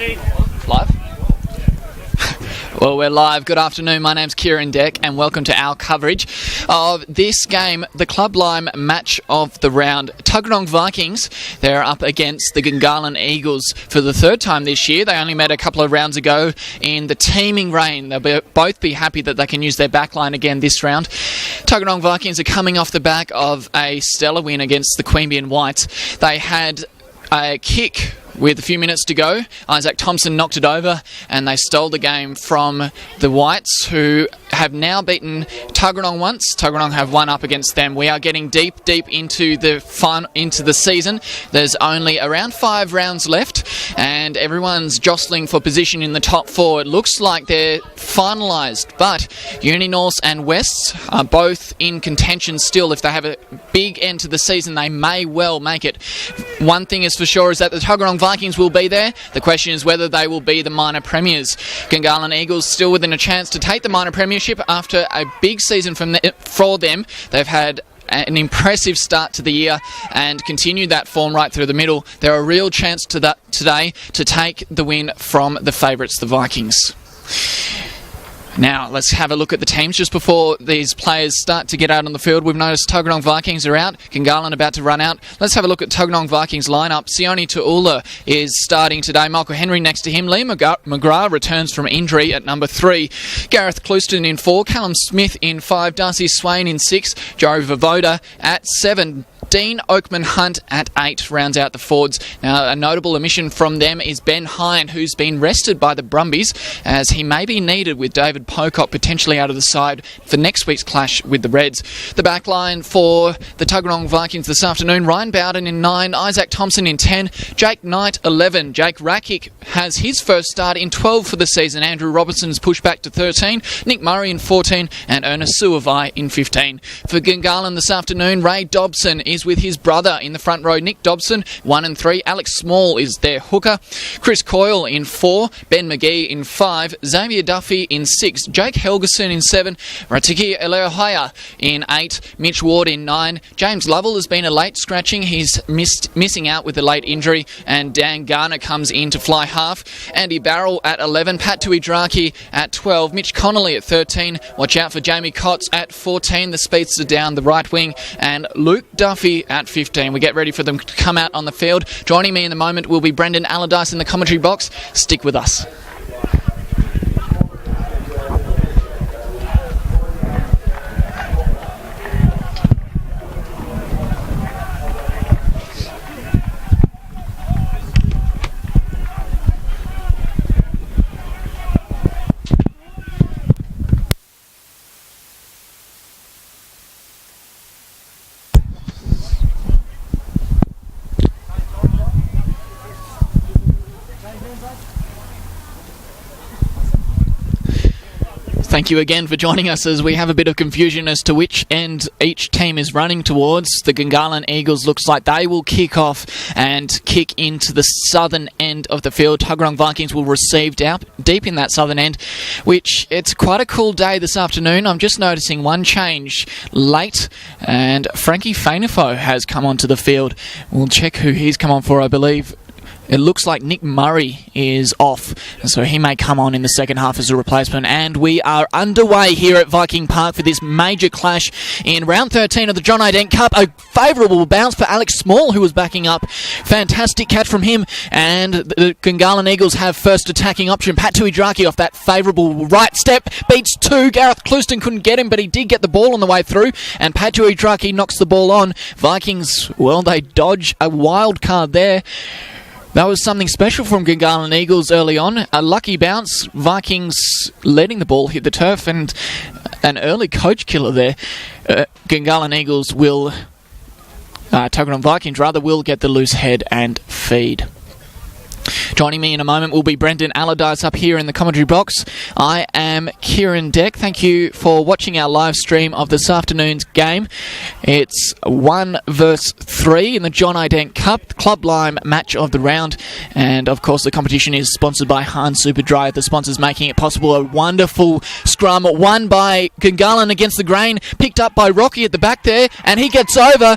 Live? Well, we're live. Good afternoon. My name's Kieran Deck, and welcome to our coverage of this game, the Club Lime match of the round. Tuggeranong Vikings, they're up against the Gungahlin Eagles for the third time this year. They only met a couple of rounds ago in the teeming rain. They'll both be happy that they can use their backline again this round. Tuggeranong Vikings are coming off the back of a stellar win against the Queanbeyan Whites. They had a kick with a few minutes to go. Isaac Thompson knocked it over, and they stole the game from the Whites, who have now beaten Tuggeranong once. Tuggeranong have one up against them. We are getting deep into the season. There's only around 5 rounds left, and everyone's jostling for position in the top 4. It looks like they're finalised, but Uni North and Wests are both in contention still. If they have a big end to the season, they may well make it. One thing is for sure is that the Tuggeranong Vikings will be there. The question is whether they will be the minor premiers. Gungahlin Eagles still within a chance to take the minor premiership after a big season for them. They've had an impressive start to the year and continued that form right through the middle. They're a real chance today to take the win from the favourites, the Vikings. Now, let's have a look at the teams. Just before these players start to get out on the field, we've noticed Tuggeranong Vikings are out. Gungahlin about to run out. Let's have a look at Tuggeranong Vikings lineup. Sione Tu'ula is starting today. Michael Henry next to him. Lee McGrath returns from injury at number 3. Gareth Clouston in 4. Callum Smith in 5. Darcy Swain in 6. Joe Vavoda at 7. Dean Oakman Hunt at 8 rounds out the forwards. Now, a notable omission from them is Ben Hine, who's been rested by the Brumbies, as he may be needed with David Pocock potentially out of the side for next week's clash with the Reds. The back line for the Tuggeranong Vikings this afternoon: Ryan Bowden in 9, Isaac Thompson in 10, Jake Knight 11. Jake Rakic has his first start in 12 for the season. Andrew Robertson's pushed back to 13, Nick Murray in 14, and Ernest Suavai in 15. For Gungahlin this afternoon, Ray Dobson is with his brother in the front row, Nick Dobson, 1 and 3. Alex Small is their hooker. Chris Coyle in 4. Ben McGee in 5. Xavier Duffy in 6. Jake Helgeson in 7. Ratiki Eleohaya in 8. Mitch Ward in 9. James Lovell has been a late scratching. He's missing out with a late injury. And Dan Garner comes in to fly half. Andy Barrell at 11. Pat Tuidraki at 12. Mitch Connolly at 13. Watch out for Jamie Cotts at 14. The speedster down the right wing. And Luke Duffy at 15. We get ready for them to come out on the field. Joining me in a moment will be Brendan Allardyce in the commentary box. Stick with us. Thank you again for joining us as we have a bit of confusion as to which end each team is running towards. The Gungahlin Eagles looks like they will kick off and kick into the southern end of the field. Tuggeranong Vikings will receive deep in that southern end, which it's quite a cool day this afternoon. I'm just noticing one change late, and Frankie Fainafo has come onto the field. We'll check who he's come on for. I believe it looks like Nick Murray is off, so he may come on in the second half as a replacement. And we are underway here at Viking Park for this major clash in round 13 of the John A. Dent Cup. A favourable bounce for Alex Small, who was backing up. Fantastic catch from him, and the Gungahlin Eagles have first attacking option. Pat Tuidraki off that favourable right step beats 2. Gareth Clouston couldn't get him, but he did get the ball on the way through, and Pat Tuidraki knocks the ball on. Vikings, well, they dodge a wild card there. That was something special from Gungahlin Eagles early on. A lucky bounce. Vikings letting the ball hit the turf, and an early coach killer there. Gungahlin Eagles will... Tuggeranong Vikings, rather, will get the loose head and feed. Joining me in a moment will be Brendan Allardyce up here in the commentary box. I am Kieran Deck. Thank you for watching our live stream of this afternoon's game. It's 1 versus 3 in the John A. Dent Cup, Club Lime match of the round. And of course the competition is sponsored by Hahn Superdry, the sponsors making it possible. A wonderful scrum, won by Gungahlin against the grain, picked up by Rocky at the back there, and he gets over,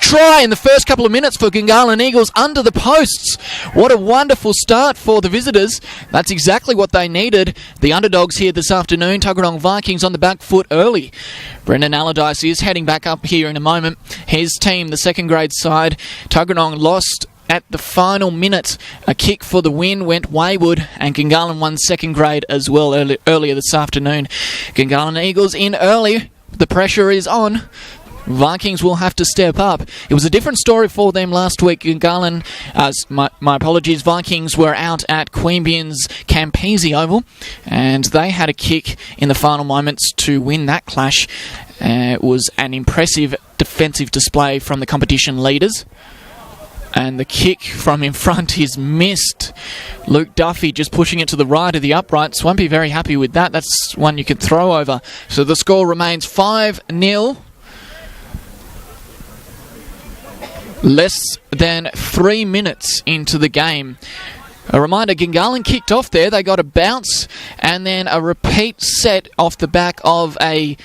try in the first couple of minutes for Gungahlin Eagles under the posts. What a wonderful start for the visitors. That's exactly what they needed. The underdogs here this afternoon, Tuggeranong Vikings on the back foot early. Brendan Allardyce is heading back up here in a moment. His team, the second grade side, Tuggeranong lost at the final minute. A kick for the win went wayward, and Gungahlin won second grade as well earlier this afternoon. Gungahlin Eagles in early. The pressure is on. Vikings will have to step up. It was a different story for them last week. Gungahlin, my apologies, Vikings were out at Queanbeyan's Campese Oval, and they had a kick in the final moments to win that clash. It was an impressive defensive display from the competition leaders. And the kick from in front is missed. Luke Duffy just pushing it to the right of the uprights. Won't be very happy with that. That's one you could throw over. So the score remains 5-0. Less than 3 minutes into the game. A reminder, Gungahlin kicked off there. They got a bounce and then a repeat set off the back of a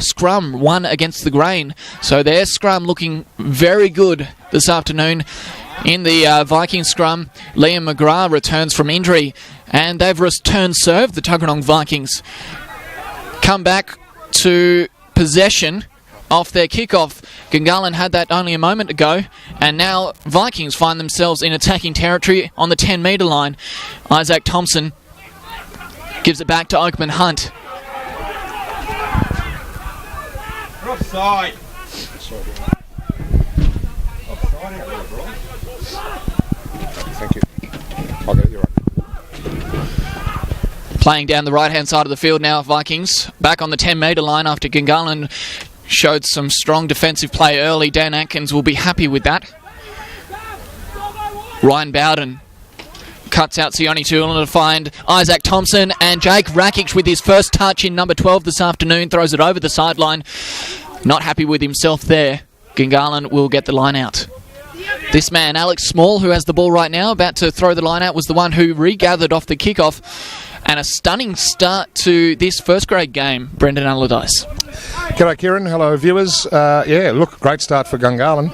scrum, one against the grain. So their scrum looking very good this afternoon. In the Viking scrum, Liam McGrath returns from injury, and they've returned serve. The Tuggeranong Vikings come back to possession off their kickoff. Gungahlin had that only a moment ago, and now Vikings find themselves in attacking territory on the 10-metre line. Isaac Thompson gives it back to Oakman Hunt. Offside. Thank you. I'll get you right. Playing down the right-hand side of the field now, Vikings back on the 10-metre line after Gungahlin showed some strong defensive play early. Dan Atkins will be happy with that. Ryan Bowden cuts out Sione Tuolin to find Isaac Thompson, and Jake Rakic with his first touch in number 12 this afternoon throws it over the sideline. Not happy with himself there. Gungahlin will get the line out. This man, Alex Small, who has the ball right now, about to throw the line out, was the one who regathered off the kickoff. And a stunning start to this first grade game, Brendan Allardyce. G'day, Kieran. Hello, viewers. Great start for Gungahlin.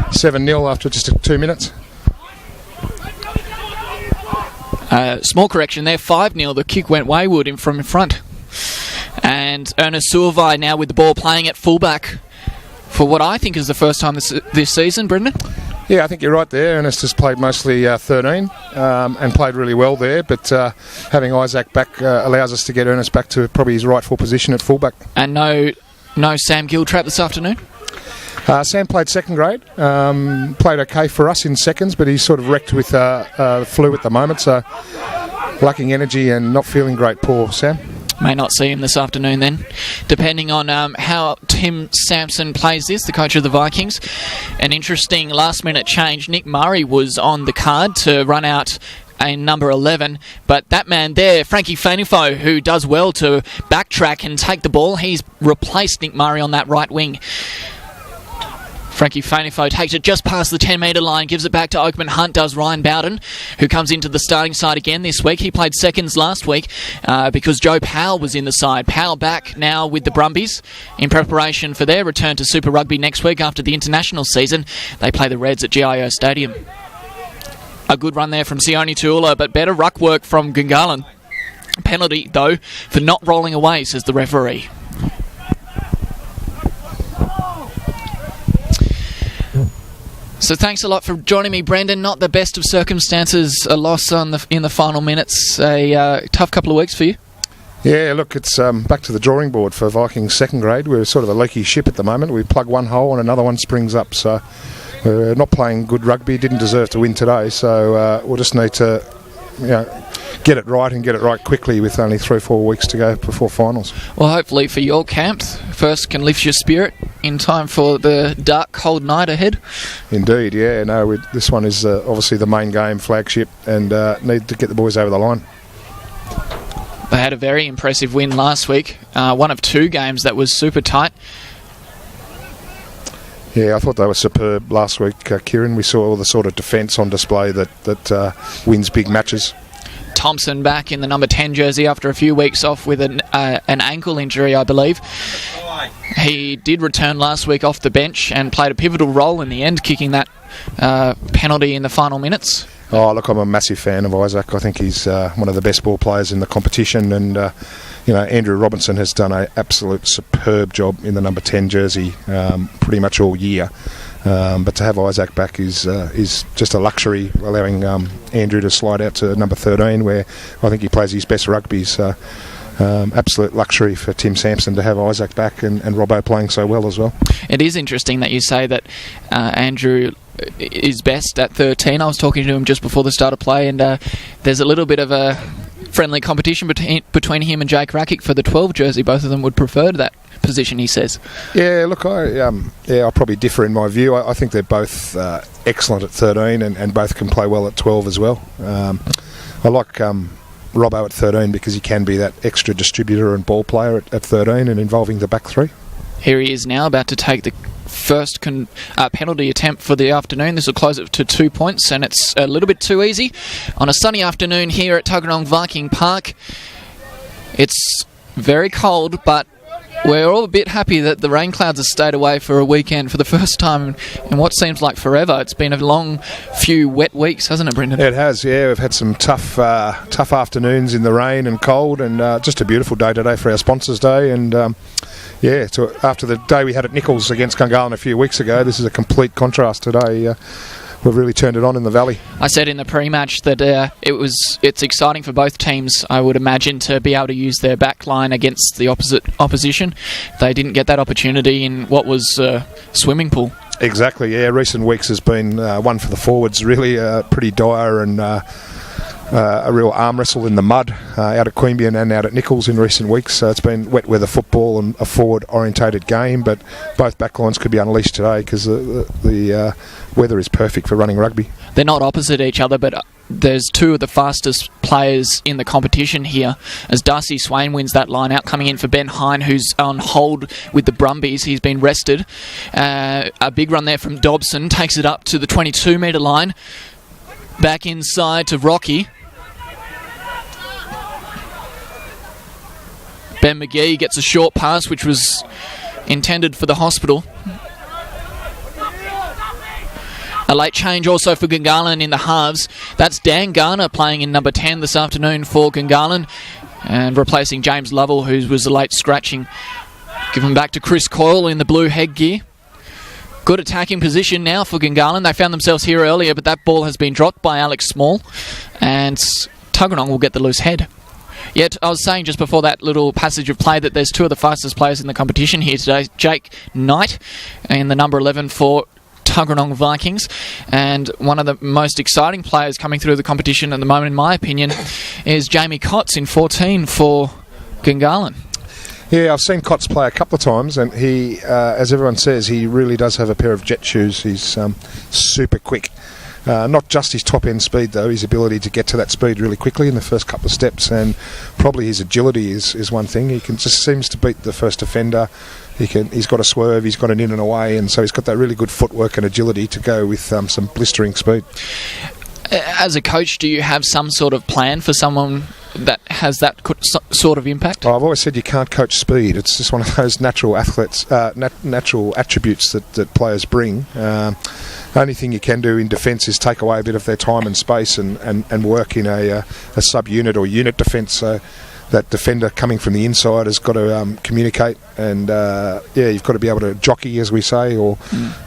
7-0 after just 2 minutes. Small correction there, 5-0. The kick went wayward from in front. And Ernest Suavai now with the ball playing at fullback for what I think is the first time this season, Brendan. Yeah, I think you're right there. Ernest has played mostly 13 and played really well there, but having Isaac back allows us to get Ernest back to probably his rightful position at fullback. And no Sam Giltrap this afternoon? Sam played second grade, played okay for us in seconds, but he's sort of wrecked with flu at the moment, so lacking energy and not feeling great. Poor Sam. May not see him this afternoon then, depending on how Tim Sampson plays this, the coach of the Vikings. An interesting last-minute change. Nick Murray was on the card to run out a number 11, but that man there, Frankie Fanifo, who does well to backtrack and take the ball, he's replaced Nick Murray on that right wing. Frankie Fanifo takes it just past the 10-metre line, gives it back to Oakman Hunt, does Ryan Bowden, who comes into the starting side again this week. He played seconds last week because Joe Powell was in the side. Powell back now with the Brumbies in preparation for their return to Super Rugby next week after the international season. They play the Reds at GIO Stadium. A good run there from Sione Tuola, but better ruck work from Gungahlin. Penalty, though, for not rolling away, says the referee. So thanks a lot for joining me, Brendan. Not the best of circumstances, a loss in the final minutes. A tough couple of weeks for you. Yeah, look, it's back to the drawing board for Vikings second grade. We're sort of a leaky ship at the moment. We plug one hole and another one springs up. So we're not playing good rugby. Didn't deserve to win today. So we'll just need to get it right and get it right quickly with only 3 or 4 weeks to go before finals. Well, hopefully for your camp, first can lift your spirit in time for the dark, cold night ahead. Indeed, yeah. No, this one is obviously the main game, flagship, and need to get the boys over the line. They had a very impressive win last week. One of 2 games that was super tight. Yeah, I thought they were superb last week, Kieran. We saw all the sort of defence on display that wins big matches. Thompson back in the number 10 jersey after a few weeks off with an ankle injury, I believe. He did return last week off the bench and played a pivotal role in the end, kicking that penalty in the final minutes. Oh, look, I'm a massive fan of Isaac. I think he's one of the best ball players in the competition, and Andrew Robinson has done an absolute superb job in the number 10 jersey pretty much all year. But to have Isaac back is just a luxury, allowing Andrew to slide out to number 13, where I think he plays his best rugby. So absolute luxury for Tim Sampson to have Isaac back, and Robbo playing so well as well. It is interesting that you say that Andrew is best at 13. I was talking to him just before the start of play, and there's a little bit of a friendly competition between him and Jake Rakic for the 12 jersey. Both of them would prefer that position, he says. Yeah, look, I'll probably differ in my view. I think they're both excellent at 13, and both can play well at 12 as well. I like Robbo at 13 because he can be that extra distributor and ball player at 13 and involving the back three. Here he is now, about to take the first penalty attempt for the afternoon. This will close it to 2 points, and it's a little bit too easy on a sunny afternoon here at Tuggeranong Viking Park. It's very cold, but we're all a bit happy that the rain clouds have stayed away for a weekend for the first time in what seems like forever. It's been a long few wet weeks, hasn't it, Brendan? It has, yeah. We've had some tough afternoons in the rain and cold, and just a beautiful day today for our Sponsors Day. And after the day we had at Nichols against Gungahlin a few weeks ago, this is a complete contrast today. We've really turned it on in the valley. I said in the pre-match that it's exciting for both teams, I would imagine, to be able to use their back line against the opposition. They didn't get that opportunity in what was a swimming pool. Exactly, yeah. Recent weeks has been one for the forwards, really pretty dire, and a real arm wrestle in the mud out at Queanbeyan and out at Nichols in recent weeks. So it's been wet weather football and a forward-orientated game, but both backlines could be unleashed today because the weather is perfect for running rugby. They're not opposite each other, but there's two of the fastest players in the competition here, as Darcy Swain wins that line out, coming in for Ben Hine, who's on hold with the Brumbies. He's been rested. A big run there from Dobson, takes it up to the 22-metre line. Back inside to Rocky. Ben McGee gets a short pass, which was intended for the hospital. A late change also for Gungahlin in the halves. That's Dan Garner playing in number 10 this afternoon for Gungahlin, and replacing James Lovell, who was a late scratching. Given back to Chris Coyle in the blue headgear. Good attacking position now for Gungahlin. They found themselves here earlier, but that ball has been dropped by Alex Small, and Tuggeranong will get the loose head. Yet, I was saying just before that little passage of play that there's two of the fastest players in the competition here today. Jake Knight in the number 11 for Tuggeranong Vikings, and one of the most exciting players coming through the competition at the moment, in my opinion, is Jamie Cotts in 14 for Gungahlin. Yeah, I've seen Cotts play a couple of times, and he, as everyone says, he really does have a pair of jet shoes. He's super quick. Not just his top-end speed, though, his ability to get to that speed really quickly in the first couple of steps, and probably his agility is one thing. He just seems to beat the first defender. He's got a swerve, he's got an in and away, and so he's got that really good footwork and agility to go with some blistering speed. As a coach, do you have some sort of plan for someone that has that sort of impact? I've always said you can't coach speed. It's just one of those natural athletes, natural attributes that players bring. Only thing you can do in defence is take away a bit of their time and space and work in a sub-unit or unit defence. So that defender coming from the inside has got to communicate, and you've got to be able to jockey, as we say, or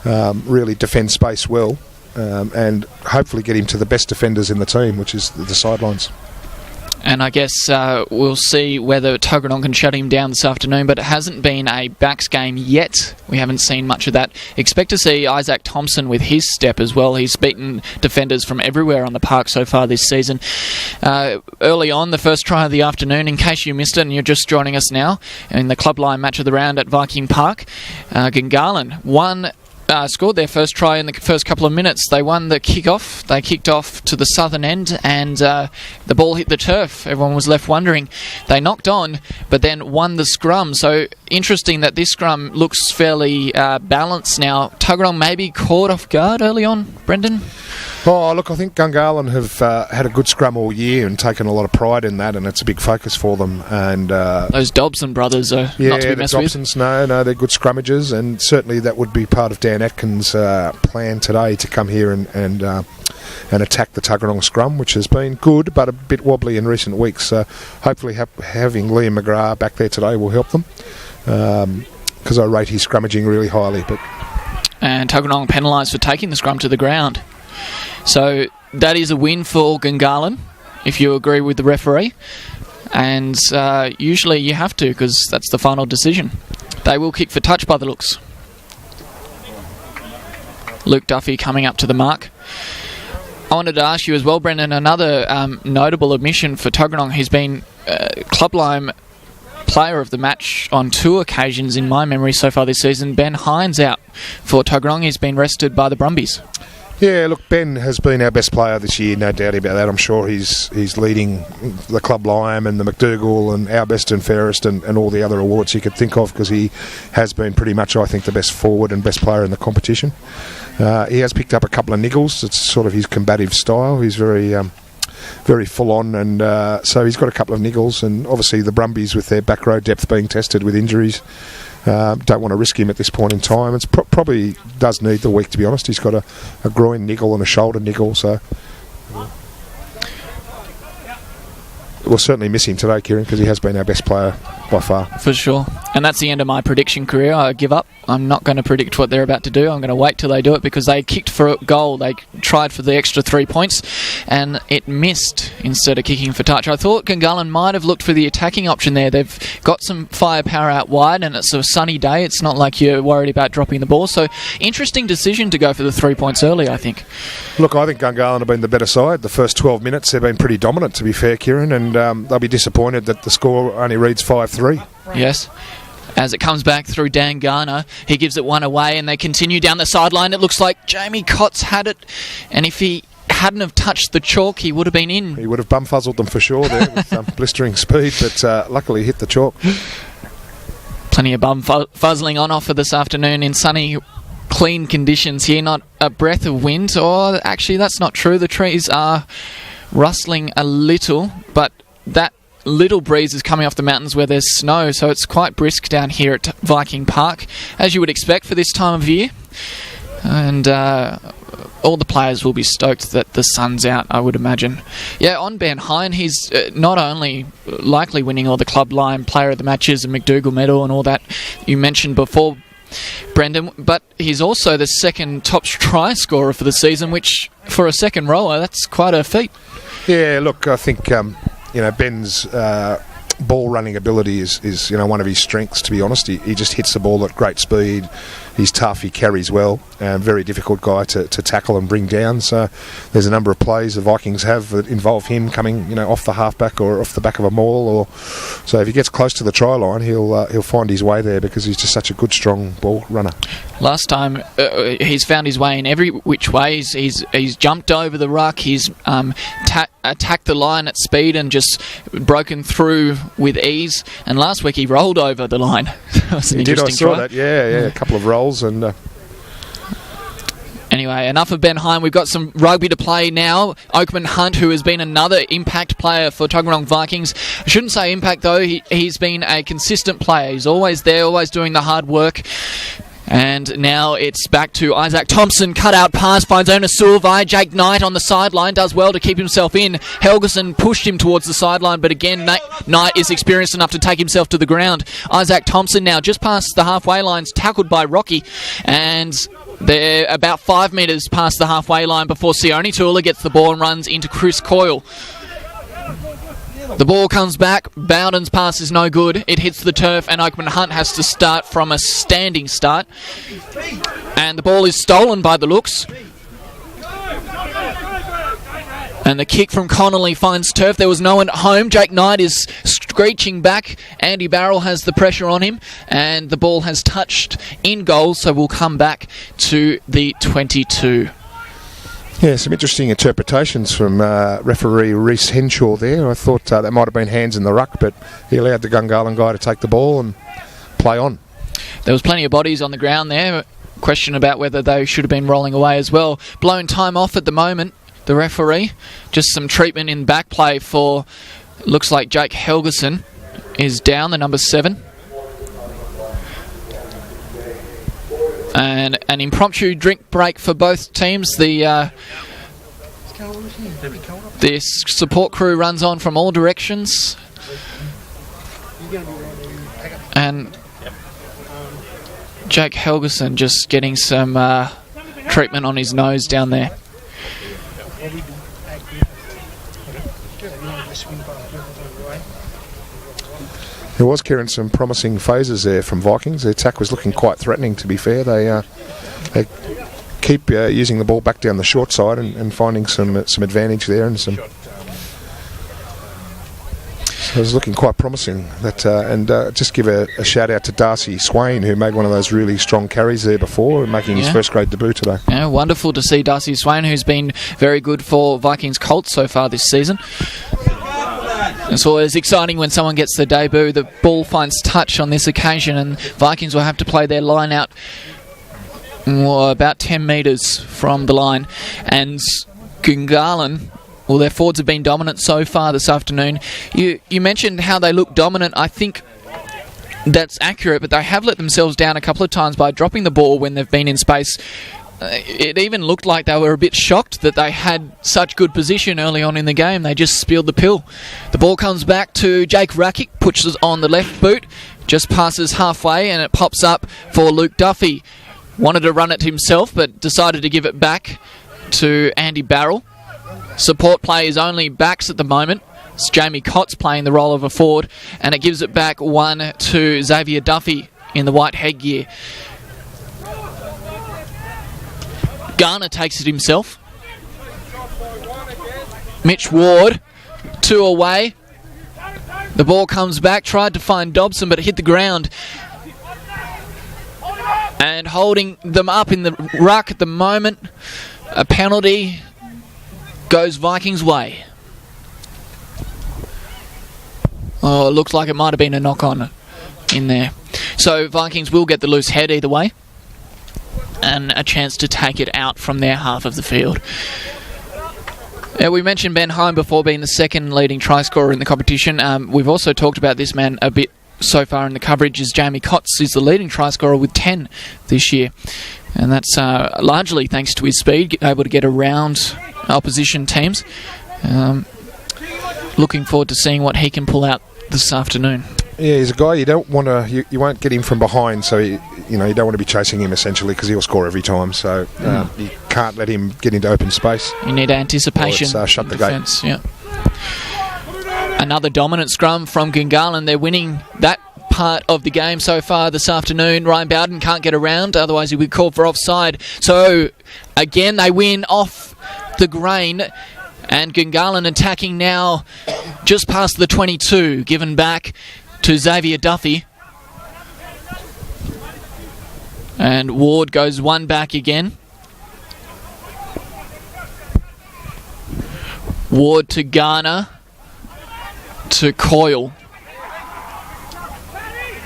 really defend space well, and hopefully get him to the best defenders in the team, which is the sidelines. And I guess we'll see whether Tuggeranong can shut him down this afternoon, but it hasn't been a backs game yet. We haven't seen much of that. Expect to see Isaac Thompson with his step as well. He's beaten defenders from everywhere on the park so far this season. Early on, the first try of the afternoon, in case you missed it and you're just joining us now, in the club line match of the round at Viking Park, Gungahlin scored their first try in the first couple of minutes. They won the kick-off. They kicked off to the southern end, and the ball hit the turf. Everyone was left wondering. They knocked on, but then won the scrum. So interesting that this scrum looks fairly balanced now. Tuggeranong maybe caught off guard early on, Brendan? Oh, look, I think Gungahlin have had a good scrum all year and taken a lot of pride in that, and it's a big focus for them. And those Dobson brothers are not to be messed with. Yeah, the Dobsons, no, they're good scrummagers, and certainly that would be part of Dan Atkin's plan today to come here and attack the Tuggeranong scrum, which has been good but a bit wobbly in recent weeks. So hopefully having Liam McGrath back there today will help them, because I rate his scrummaging really highly. And Tuggeranong penalised for taking the scrum to the ground. So that is a win for Gungahlin, if you agree with the referee. And usually you have to, because that's the final decision. They will kick for touch by the looks. Luke Duffy coming up to the mark. I wanted to ask you as well, Brendan, another notable admission for Tuggeranong. He's been Club Lime player of the match on 2 occasions in my memory so far this season. Ben Hines out for Tuggeranong. He's been rested by the Brumbies. Yeah, look, Ben has been our best player this year, no doubt about that. I'm sure he's leading the Club Lime and the McDougall and our best and fairest and all the other awards you could think of, because he has been pretty much, I think, the best forward and best player in the competition. He has picked up a couple of niggles. It's sort of his combative style. He's very full on, and so he's got a couple of niggles. And obviously the Brumbies, with their back row depth being tested with injuries, don't want to risk him at this point in time. It's probably does need the week, to be honest. He's got a groin niggle and a shoulder niggle, so we'll certainly miss him today, Kieran, because he has been our best player by far. For sure. And that's the end of my prediction career. I give up. I'm not going to predict what they're about to do. I'm going to wait till they do it, because they kicked for a goal. They tried for the extra 3 points and it missed instead of kicking for touch. I thought Gungahlin might have looked for the attacking option there. They've got some firepower out wide and it's a sunny day. It's not like you're worried about dropping the ball. So interesting decision to go for the 3 points early, I think. Look, I think Gungahlin have been the better side. The first 12 minutes they've been pretty dominant, to be fair, Kieran, and they'll be disappointed that the score only reads 5-3. Yes. As it comes back through Dan Garner, he gives it one away and they continue down the sideline. It looks like Jamie Cotts had it, and if he hadn't have touched the chalk, he would have been in. He would have bum-fuzzled them for sure there with blistering speed, but luckily hit the chalk. Plenty of bum-fuzzling on offer this afternoon in sunny, clean conditions here. Not a breath of wind, or actually that's not true. The trees are rustling a little, but that little breeze is coming off the mountains where there's snow, so it's quite brisk down here at Viking Park, as you would expect for this time of year. And all the players will be stoked that the sun's out, I would imagine. Yeah, on Ben Hine, he's not only likely winning all the Club Lime Player of the Matches and McDougall Medal and all that you mentioned before, Brendan, but he's also the second top try scorer for the season, which for a second rower, that's quite a feat. Yeah, look, I think Ben's ball running ability is one of his strengths, to be honest. He just hits the ball at great speed. He's tough, he carries well. Very difficult guy to tackle and bring down. So there's a number of plays the Vikings have that involve him coming off the halfback or off the back of a maul. So if he gets close to the try line, he'll find his way there, because he's just such a good, strong ball runner. Last time he's found his way in every which way. He's jumped over the ruck. He's attacked the line at speed and just broken through with ease. And last week he rolled over the line. That was an interesting try. I saw that. Yeah, a couple of rolls and. Anyway, enough of Ben Hine. We've got some rugby to play now. Oakman Hunt, who has been another impact player for Tuggeranong Vikings. I shouldn't say impact, though. He's been a consistent player. He's always there, always doing the hard work. And now it's back to Isaac Thompson. Cut out pass, finds owner Silvi. Jake Knight on the sideline does well to keep himself in. Helgeson pushed him towards the sideline, but again, Knight is experienced enough to take himself to the ground. Isaac Thompson now just past the halfway lines, tackled by Rocky, and they're about 5 metres past the halfway line before Sione Tula gets the ball and runs into Chris Coyle. The ball comes back. Bowden's pass is no good. It hits the turf, and Oakman Hunt has to start from a standing start. And the ball is stolen by the looks. And the kick from Connolly finds turf. There was no one at home. Jake Knight is screeching back. Andy Barrell has the pressure on him, and the ball has touched in goal, so we'll come back to the 22. Yeah, some interesting interpretations from referee Reece Henshaw there. I thought that might have been hands in the ruck, but he allowed the Gungahlin guy to take the ball and play on. There was plenty of bodies on the ground there. question about whether they should have been rolling away as well. Blown time off at the moment, the referee. Just some treatment in back play for, looks like Jake Helgeson is down, the number 7. And an impromptu drink break for both teams. The support crew runs on from all directions. And Jake Helgeson just getting some treatment on his nose down there. There was, Kieran, some promising phases there from Vikings. The attack was looking quite threatening, to be fair. They keep using the ball back down the short side and finding some advantage there, and some. So it was looking quite promising. Just give a shout out to Darcy Swain, who made one of those really strong carries there before, making his first grade debut today. Yeah, wonderful to see Darcy Swain, who's been very good for Vikings Colts so far this season. It's always exciting when someone gets the debut. The ball finds touch on this occasion, and Vikings will have to play their line out about 10 metres from the line. And Gungahlin, well, their forwards have been dominant so far this afternoon. You mentioned how they look dominant. I think that's accurate, but they have let themselves down a couple of times by dropping the ball when they've been in space. It even looked like they were a bit shocked that they had such good position early on in the game. They just spilled the pill. The ball comes back to Jake Rakic, pushes on the left boot, just passes halfway, and it pops up for Luke Duffy. Wanted to run it himself, but decided to give it back to Andy Barrell. Support play is only backs at the moment. It's Jamie Cotts playing the role of a forward, and it gives it back 1 to Xavier Duffy in the white headgear. Garner takes it himself. Mitch Ward, 2 away. The ball comes back, tried to find Dobson, but it hit the ground. And holding them up in the ruck at the moment, a penalty goes Vikings' way. Oh, it looks like it might have been a knock-on in there. So Vikings will get the loose head either way, and a chance to take it out from their half of the field. We mentioned Ben Hime before being the second leading try scorer in the competition. We've also talked about this man a bit so far in the coverage, as Jamie Cotts is the leading try scorer with 10 this year. And that's largely thanks to his speed, able to get around opposition teams. Looking forward to seeing what he can pull out this afternoon. Yeah, he's a guy you don't want to. You won't get him from behind, so you don't want to be chasing him essentially, because he'll score every time. So you can't let him get into open space. You need anticipation. Shut the defense, gate. Yeah. Another dominant scrum from Gungahlin. They're winning that part of the game so far this afternoon. Ryan Bowden can't get around, otherwise he would call for offside. So again, they win off the grain. And Gungahlin attacking now just past the 22, given back to Xavier Duffy. And Ward goes one back again. Ward to Garner. To Coyle.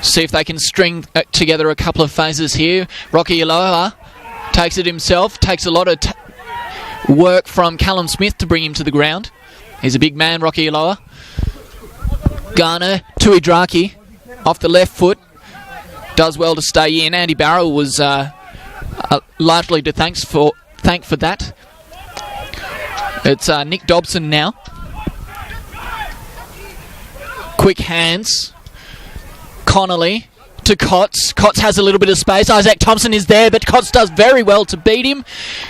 See if they can string together a couple of phases here. Rocky Aloha takes it himself. Takes a lot of work from Callum Smith to bring him to the ground. He's a big man, Rocky Aloha. Garner to Idraki. Off the left foot. Does well to stay in. Andy Barrell was largely to thank for that. It's Nick Dobson now. Quick hands. Connolly to Cotts. Cotts has a little bit of space. Isaac Thompson is there, but Cotts does very well to beat him.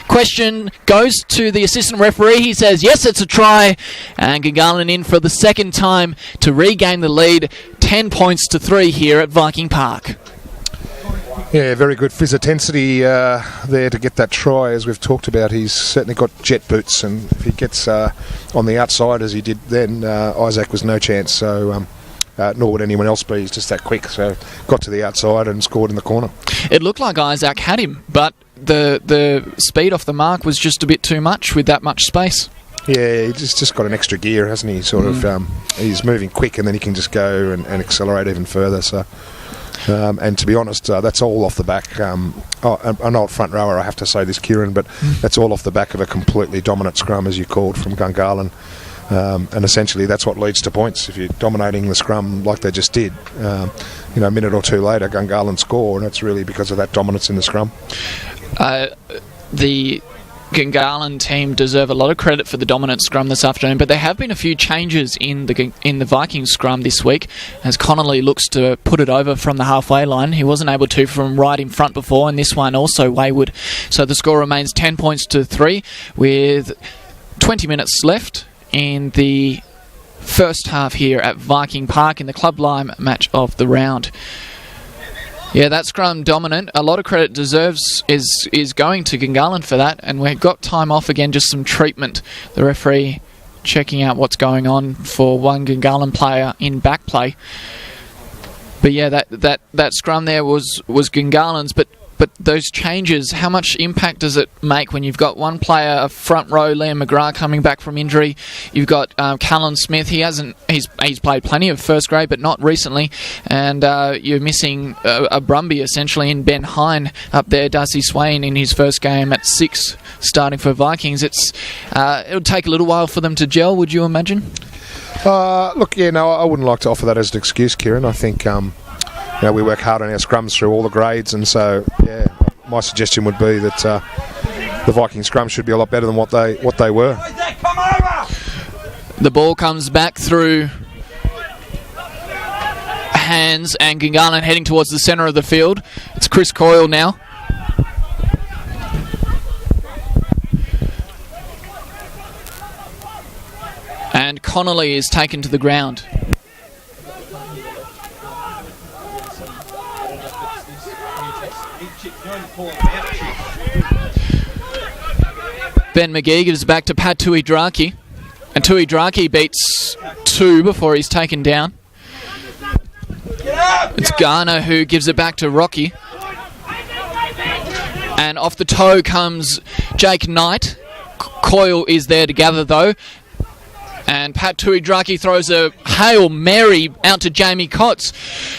Question goes to the assistant referee. He says, yes, it's a try. And Gungahlin in for the second time to regain the lead. 10 points to 3 here at Viking Park. Yeah, very good physicality there to get that try. As we've talked about, he's certainly got jet boots, and if he gets on the outside as he did then, Isaac was no chance. So nor would anyone else be. He's just that quick. So got to the outside and scored in the corner. It looked like Isaac had him, but the speed off the mark was just a bit too much with that much space. Yeah, he's just got an extra gear, hasn't he? Sort of, he's moving quick, and then he can just go and accelerate even further. So And to be honest, that's all off the back. An old front rower, I have to say this, Kieran, but that's all off the back of a completely dominant scrum, as you called, from Gungahlin. And essentially that's what leads to points. If you're dominating the scrum like they just did, a minute or two later, Gungahlin score, and it's really because of that dominance in the scrum. The Gungahlin team deserve a lot of credit for the dominant scrum this afternoon, but there have been a few changes in the Vikings scrum this week, as Connolly looks to put it over from the halfway line. He wasn't able to from right in front before, and this one also wayward. So the score remains 10 points to 3 with 20 minutes left in the first half here at Viking Park in the Club Lime match of the round. Yeah, that scrum dominant. A lot of credit is going to Gungahlin for that, and we've got time off again, just some treatment. The referee checking out what's going on for one Gungahlin player in back play. But yeah, that scrum there was Gungahlin's, but those changes, how much impact does it make when you've got one player, a front row, Liam McGrath, coming back from injury? You've got Callan Smith. He's played plenty of first grade, but not recently. And you're missing a Brumby, essentially, in Ben Hine up there. Darcy Swain in his first game at 6, starting for Vikings. It'll take a little while for them to gel, would you imagine? I wouldn't like to offer that as an excuse, Kieran. I think... we work hard on our scrums through all the grades, and so my suggestion would be that the Viking scrum should be a lot better than what they were. The ball comes back through hands, and Gungahlin heading towards the centre of the field. It's Chris Coyle now. And Connolly is taken to the ground. Ben McGee gives back to Pat Tuidraki, and Tuidraki beats 2 before he's taken down. It's Garner who gives it back to Rocky, and off the toe comes Jake Knight. Coyle is there to gather though, and Pat Tuidraki throws a Hail Mary out to Jamie Cotts.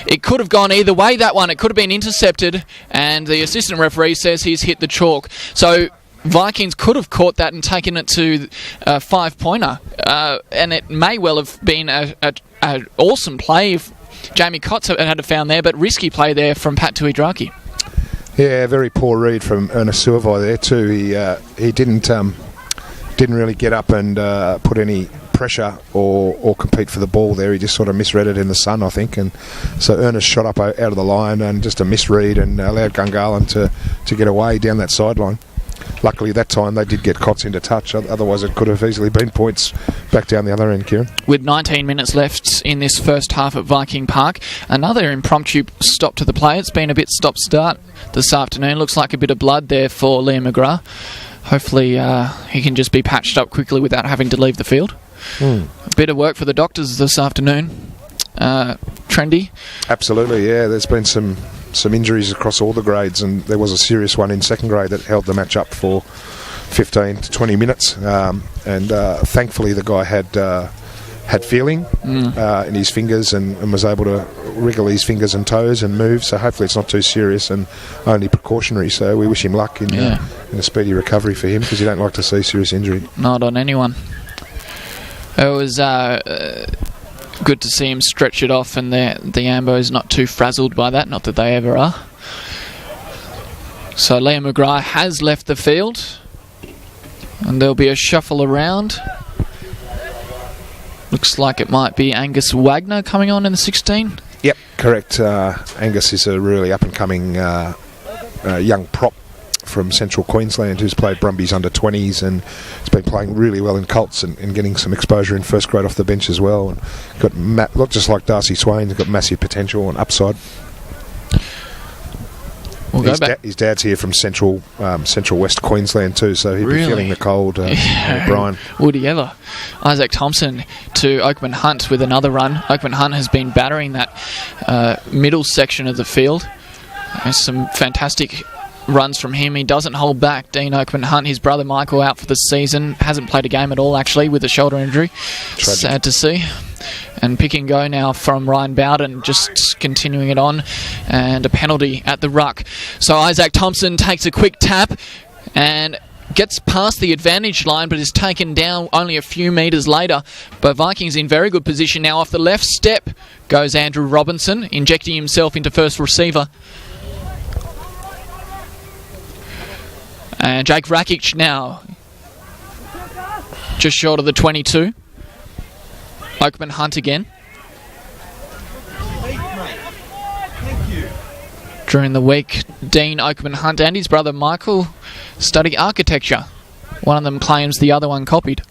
It could have gone either way, that one. It could have been intercepted, and the assistant referee says he's hit the chalk. So Vikings could have caught that and taken it to a 5-pointer. And it may well have been an awesome play if Jamie Cotts had found there, but risky play there from Pat Tuidraki. Yeah, very poor read from Ernest Suavai there too. He didn't really get up and put any pressure or compete for the ball there. He just sort of misread it in the sun, I think, and so Ernest shot up out of the line and just a misread and allowed Gungahlin to get away down that sideline. Luckily that time they did get Cotts into touch, otherwise it could have easily been points back down the other end, Kieran. With 19 minutes left in this first half at Viking Park, another impromptu stop to the play. It's been a bit stop-start this afternoon. Looks like a bit of blood there for Liam McGrath. Hopefully he can just be patched up quickly without having to leave the field. A bit of work for the doctors this afternoon. Trendy? Absolutely, yeah. There's been some injuries across all the grades, and there was a serious one in second grade that held the match up for 15 to 20 minutes. And thankfully the guy had feeling in his fingers and was able to wriggle his fingers and toes and move, so hopefully it's not too serious and only precautionary. So we wish him luck in a speedy recovery for him, because you don't like to see serious injury. Not on anyone. It was good to see him stretch it off, and the Ambo's not too frazzled by that, not that they ever are. So Liam McGrath has left the field, and there'll be a shuffle around. Looks like it might be Angus Wagner coming on in the 16. Yep, correct. Angus is a really up-and-coming young prop from Central Queensland who's played Brumbies under 20s and has been playing really well in Colts and getting some exposure in first grade off the bench as well. And got not just like Darcy Swain, he's got massive potential and upside. His dad's here from Central West Queensland too, so he'd be feeling the cold. Brian. Would he ever? Isaac Thompson to Oakman Hunt with another run. Oakman Hunt has been battering that middle section of the field. There's some fantastic runs from him. He doesn't hold back. Dean Oakman-Hunt, his brother Michael, out for the season. Hasn't played a game at all, actually, with a shoulder injury. Tragic. Sad to see. And pick and go now from Ryan Bowden, just continuing it on. And a penalty at the ruck. So Isaac Thompson takes a quick tap and gets past the advantage line, but is taken down only a few metres later. But Vikings in very good position now. Off the left step goes Andrew Robinson, injecting himself into first receiver. And Jake Rakic now, just short of the 22. Oakman-Hunt again. During the week, Dean Oakman-Hunt and his brother Michael study architecture. One of them claims the other one copied.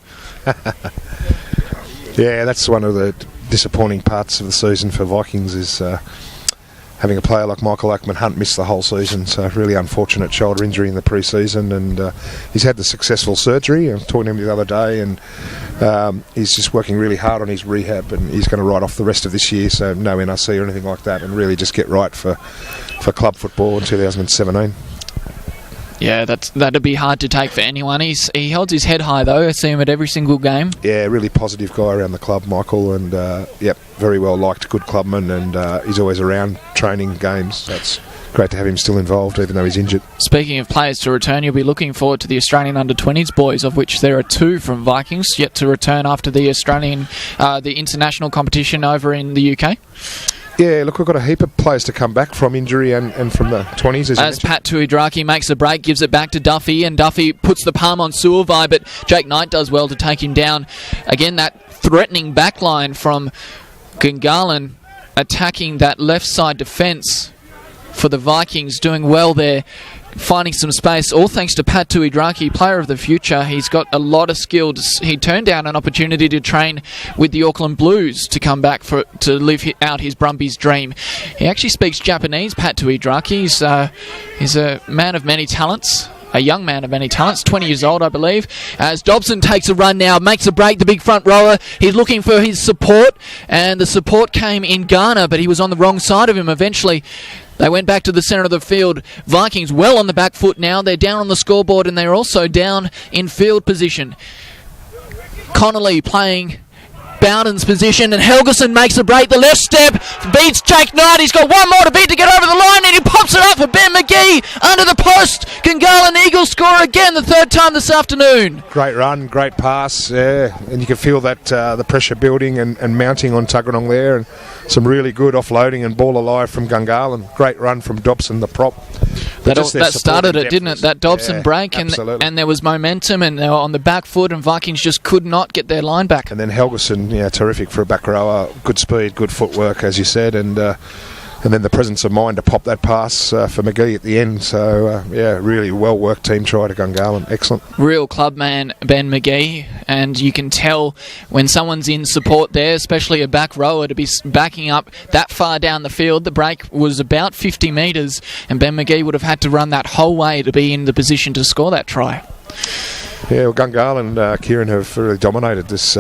Yeah, that's one of the disappointing parts of the season for Vikings is having a player like Michael Oakman-Hunt miss the whole season. So really unfortunate shoulder injury in the pre-season, and he's had the successful surgery. I was talking to him the other day, and he's just working really hard on his rehab, and he's going to ride off the rest of this year, so no NRC or anything like that, and really just get right for club football in 2017. Yeah, that'd be hard to take for anyone. He holds his head high, though. I see him at every single game. Yeah, really positive guy around the club, Michael, and very well liked, good clubman, and he's always around training games. So it's great to have him still involved, even though he's injured. Speaking of players to return, you'll be looking forward to the Australian under-20s boys, of which there are 2 from Vikings yet to return after the the international competition over in the UK. Yeah, look, we've got a heap of players to come back from injury and from the 20s. As Pat Tuidraki makes a break, gives it back to Duffy, and Duffy puts the palm on Suavai, but Jake Knight does well to take him down. Again, that threatening backline from Gungahlin attacking that left side defence for the Vikings, doing well there, finding some space, all thanks to Pat Tuidraki, player of the future. He's got a lot of skills. He turned down an opportunity to train with the Auckland Blues to come back to live out his Brumbies dream. He actually speaks Japanese, Pat Tuidraki. He's a man of many talents. A young man of many talents, 20 years old, I believe. As Dobson takes a run now, makes a break, the big front rower. He's looking for his support, and the support came in Ghana, but he was on the wrong side of him eventually. They went back to the centre of the field. Vikings well on the back foot now. They're down on the scoreboard, and they're also down in field position. Connolly playing Bowden's position, and Helgeson makes a break. The left step beats Jake Knight. He's got one more to beat to get over the line, and he pops it up for Ben McGee under the post. Gungahlin Eagles score again, the 3rd time this afternoon. Great run, great pass, yeah, and you can feel that the pressure building and mounting on Tuggeranong there, and some really good offloading and ball alive from Gungahlin. Great run from Dobson, the prop. That started it, didn't it? That Dobson break, and there was momentum, and they were on the back foot, and Vikings just could not get their line back. And then Helgeson, terrific for a back rower. Good speed, good footwork, as you said, and then the presence of mind to pop that pass for McGee at the end. So, really well-worked team try to Gungahlin. Excellent. Real club man, Ben McGee, and you can tell when someone's in support there, especially a back rower, to be backing up that far down the field. The break was about 50 metres, and Ben McGee would have had to run that whole way to be in the position to score that try. Yeah, well, Gungahlin and Kieran have really dominated this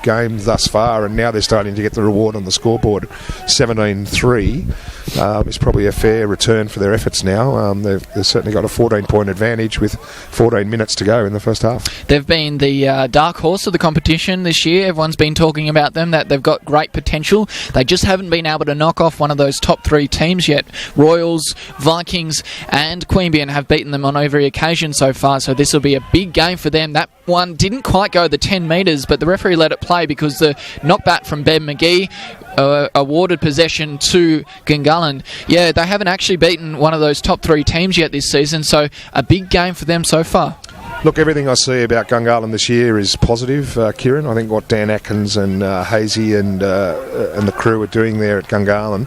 game thus far, and now they're starting to get the reward on the scoreboard. 17-3 is probably a fair return for their efforts now. They've certainly got a 14-point advantage with 14 minutes to go in the first half. They've been the dark horse of the competition this year. Everyone's been talking about them, that they've got great potential. They just haven't been able to knock off one of those top 3 teams yet. Royals, Vikings and Queanbeyan have beaten them on every occasion so far, so this will be a big game for them. That one didn't quite go the 10 metres, but the referee let it play because the knockback from Ben McGee awarded possession to Gungahlin. Yeah, they haven't actually beaten one of those top 3 teams yet this season, so a big game for them so far. Look, everything I see about Gungahlin this year is positive, Kieran. I think what Dan Atkins and Hazy and the crew are doing there at Gungahlin,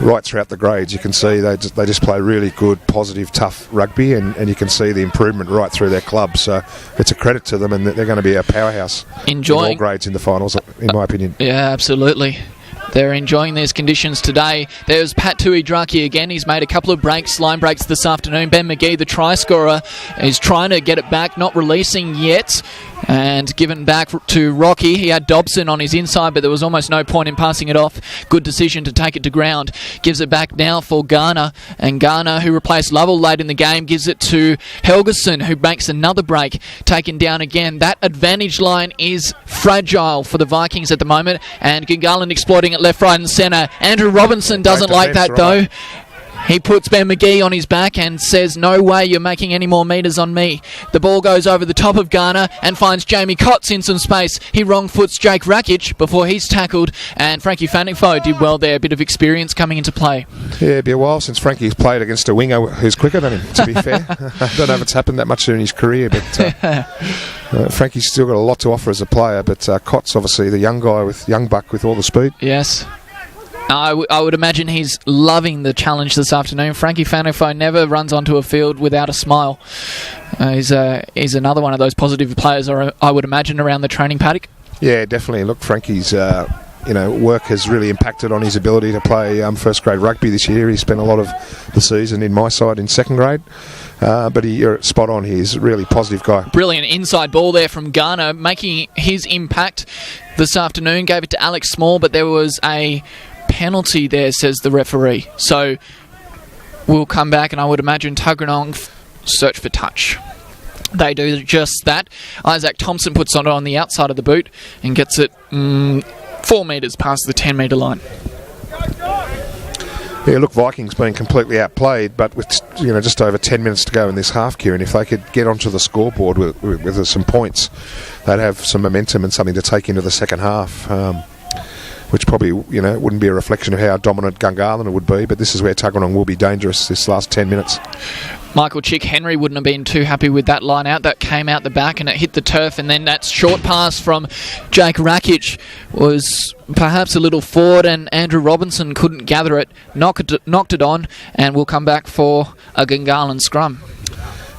right throughout the grades, you can see they just play really good, positive, tough rugby, and you can see the improvement right through their club. So it's a credit to them, and they're going to be a powerhouse in all grades in the finals, in my opinion. Yeah, absolutely. They're enjoying these conditions today. There's Pat Tuidraki again. He's made a couple of line breaks this afternoon. Ben McGee, the try scorer, is trying to get it back, not releasing yet. And given back to Rocky. He had Dobson on his inside, but there was almost no point in passing it off. Good decision to take it to ground. Gives it back now for Garner. And Garner, who replaced Lovell late in the game, gives it to Helgeson, who makes another break. Taken down again. That advantage line is fragile for the Vikings at the moment. And Gungahlin exploiting it left, right and centre. Andrew Robinson doesn't like that, though. He puts Ben McGee on his back and says, no way you're making any more metres on me. The ball goes over the top of Garner and finds Jamie Cotts in some space. He wrong foots Jake Rakic before he's tackled, and Frankie Fanifo did well there. A bit of experience coming into play. Yeah, it'd be a while since Frankie's played against a winger who's quicker than him, to be fair. I don't know if it's happened that much in his career, but Frankie's still got a lot to offer as a player, but Cotts, obviously, the young guy, young buck with all the speed. Yes. I would imagine he's loving the challenge this afternoon. Frankie Fanifo never runs onto a field without a smile. He's another one of those positive players, I would imagine, around the training paddock. Yeah, definitely. Look, Frankie's work has really impacted on his ability to play first grade rugby this year. He spent a lot of the season in my side in second grade. But you're spot on. He's a really positive guy. Brilliant inside ball there from Garner, making his impact this afternoon. Gave it to Alex Small, but there was a penalty there, says the referee. So we'll come back, and I would imagine Tuggeranong search for touch. They do just that. Isaac Thompson puts it on the outside of the boot and gets it 4 metres past the 10 metre line. Yeah, look, Vikings being completely outplayed, but with just over 10 minutes to go in this half, Kieran, if they could get onto the scoreboard with some points, they'd have some momentum and something to take into the second half. Which probably, wouldn't be a reflection of how dominant Gungahlin would be, but this is where Tuggeranong will be dangerous this last 10 minutes. Michael Chick Henry wouldn't have been too happy with that line out. That came out the back and it hit the turf, and then that short pass from Jake Rakic was perhaps a little forward, and Andrew Robinson couldn't gather it, knocked it on, and we'll come back for a Gungahlin scrum.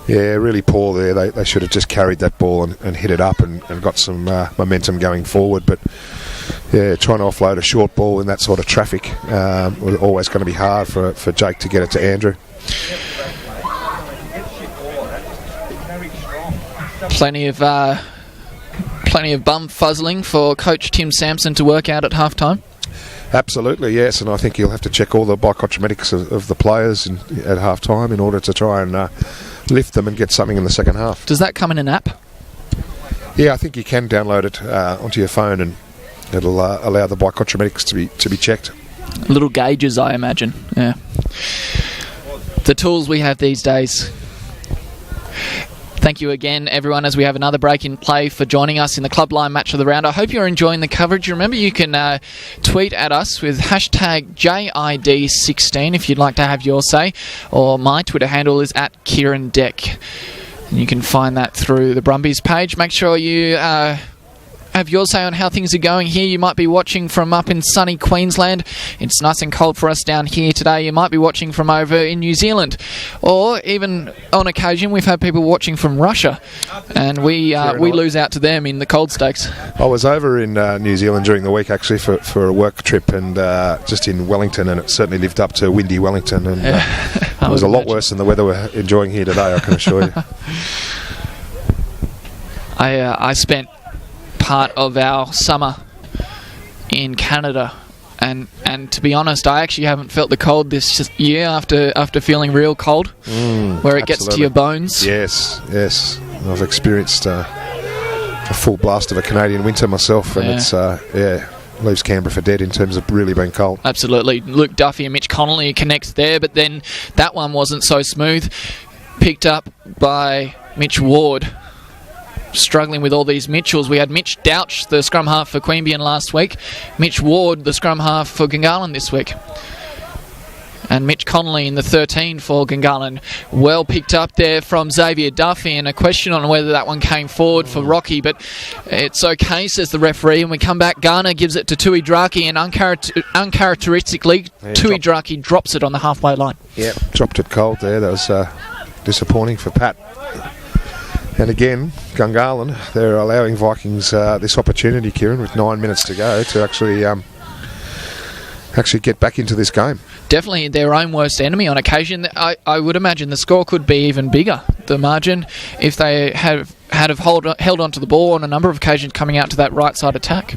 Yeah, really poor there. They should have just carried that ball and hit it up and got some momentum going forward, but yeah, trying to offload a short ball in that sort of traffic was always going to be hard for Jake to get it to Andrew. Plenty of bum fuzzling for Coach Tim Sampson to work out at halftime. Absolutely, yes, and I think he'll have to check all the bicotrometrics of the players at halftime in order to try and lift them and get something in the second half. Does that come in an app? Yeah, I think you can download it onto your phone, and it'll allow the bicotrometrics to be checked. Little gauges, I imagine. Yeah. The tools we have these days. Thank you again, everyone, as we have another break in play, for joining us in the Club Line Match of the Round. I hope you're enjoying the coverage. Remember, you can tweet at us with hashtag JID16 if you'd like to have your say, or my Twitter handle is @KieranDeck. And you can find that through the Brumbies page. Make sure you have your say on how things are going here. You might be watching from up in sunny Queensland. It's nice and cold for us down here today. You might be watching from over in New Zealand, or even on occasion we've had people watching from Russia, and we lose out to them in the cold stakes. I was over in New Zealand during the week actually for a work trip, and just in Wellington, and it certainly lived up to windy Wellington, and it was a lot worse than the weather we're enjoying here today, I can assure you. I spent part of our summer in Canada, and to be honest, I actually haven't felt the cold this year after feeling real cold, where it gets to your bones. Yes, I've experienced a full blast of a Canadian winter myself, and it's leaves Canberra for dead in terms of really being cold. Absolutely. Luke Duffy and Mitch Connolly connects there, but then that one wasn't so smooth. Picked up by Mitch Ward. Struggling with all these Mitchells. We had Mitch Douch, the scrum half for Queanbeyan last week. Mitch Ward, the scrum half for Gungahlin this week. And Mitch Connolly in the 13 for Gungahlin. Well picked up there from Xavier Duffy, and a question on whether that one came forward for Rocky, but it's okay, says the referee. And we come back, Garner gives it to Tui Draki, and uncharacteristically, Tui Draki drops it on the halfway line. Yep, dropped it cold there. That was disappointing for Pat. And again, Gungahlin, they're allowing Vikings this opportunity, Kieran, with 9 minutes to go to actually get back into this game. Definitely their own worst enemy on occasion. I would imagine the score could be even bigger, the margin, if they had have held on to the ball on a number of occasions coming out to that right side attack.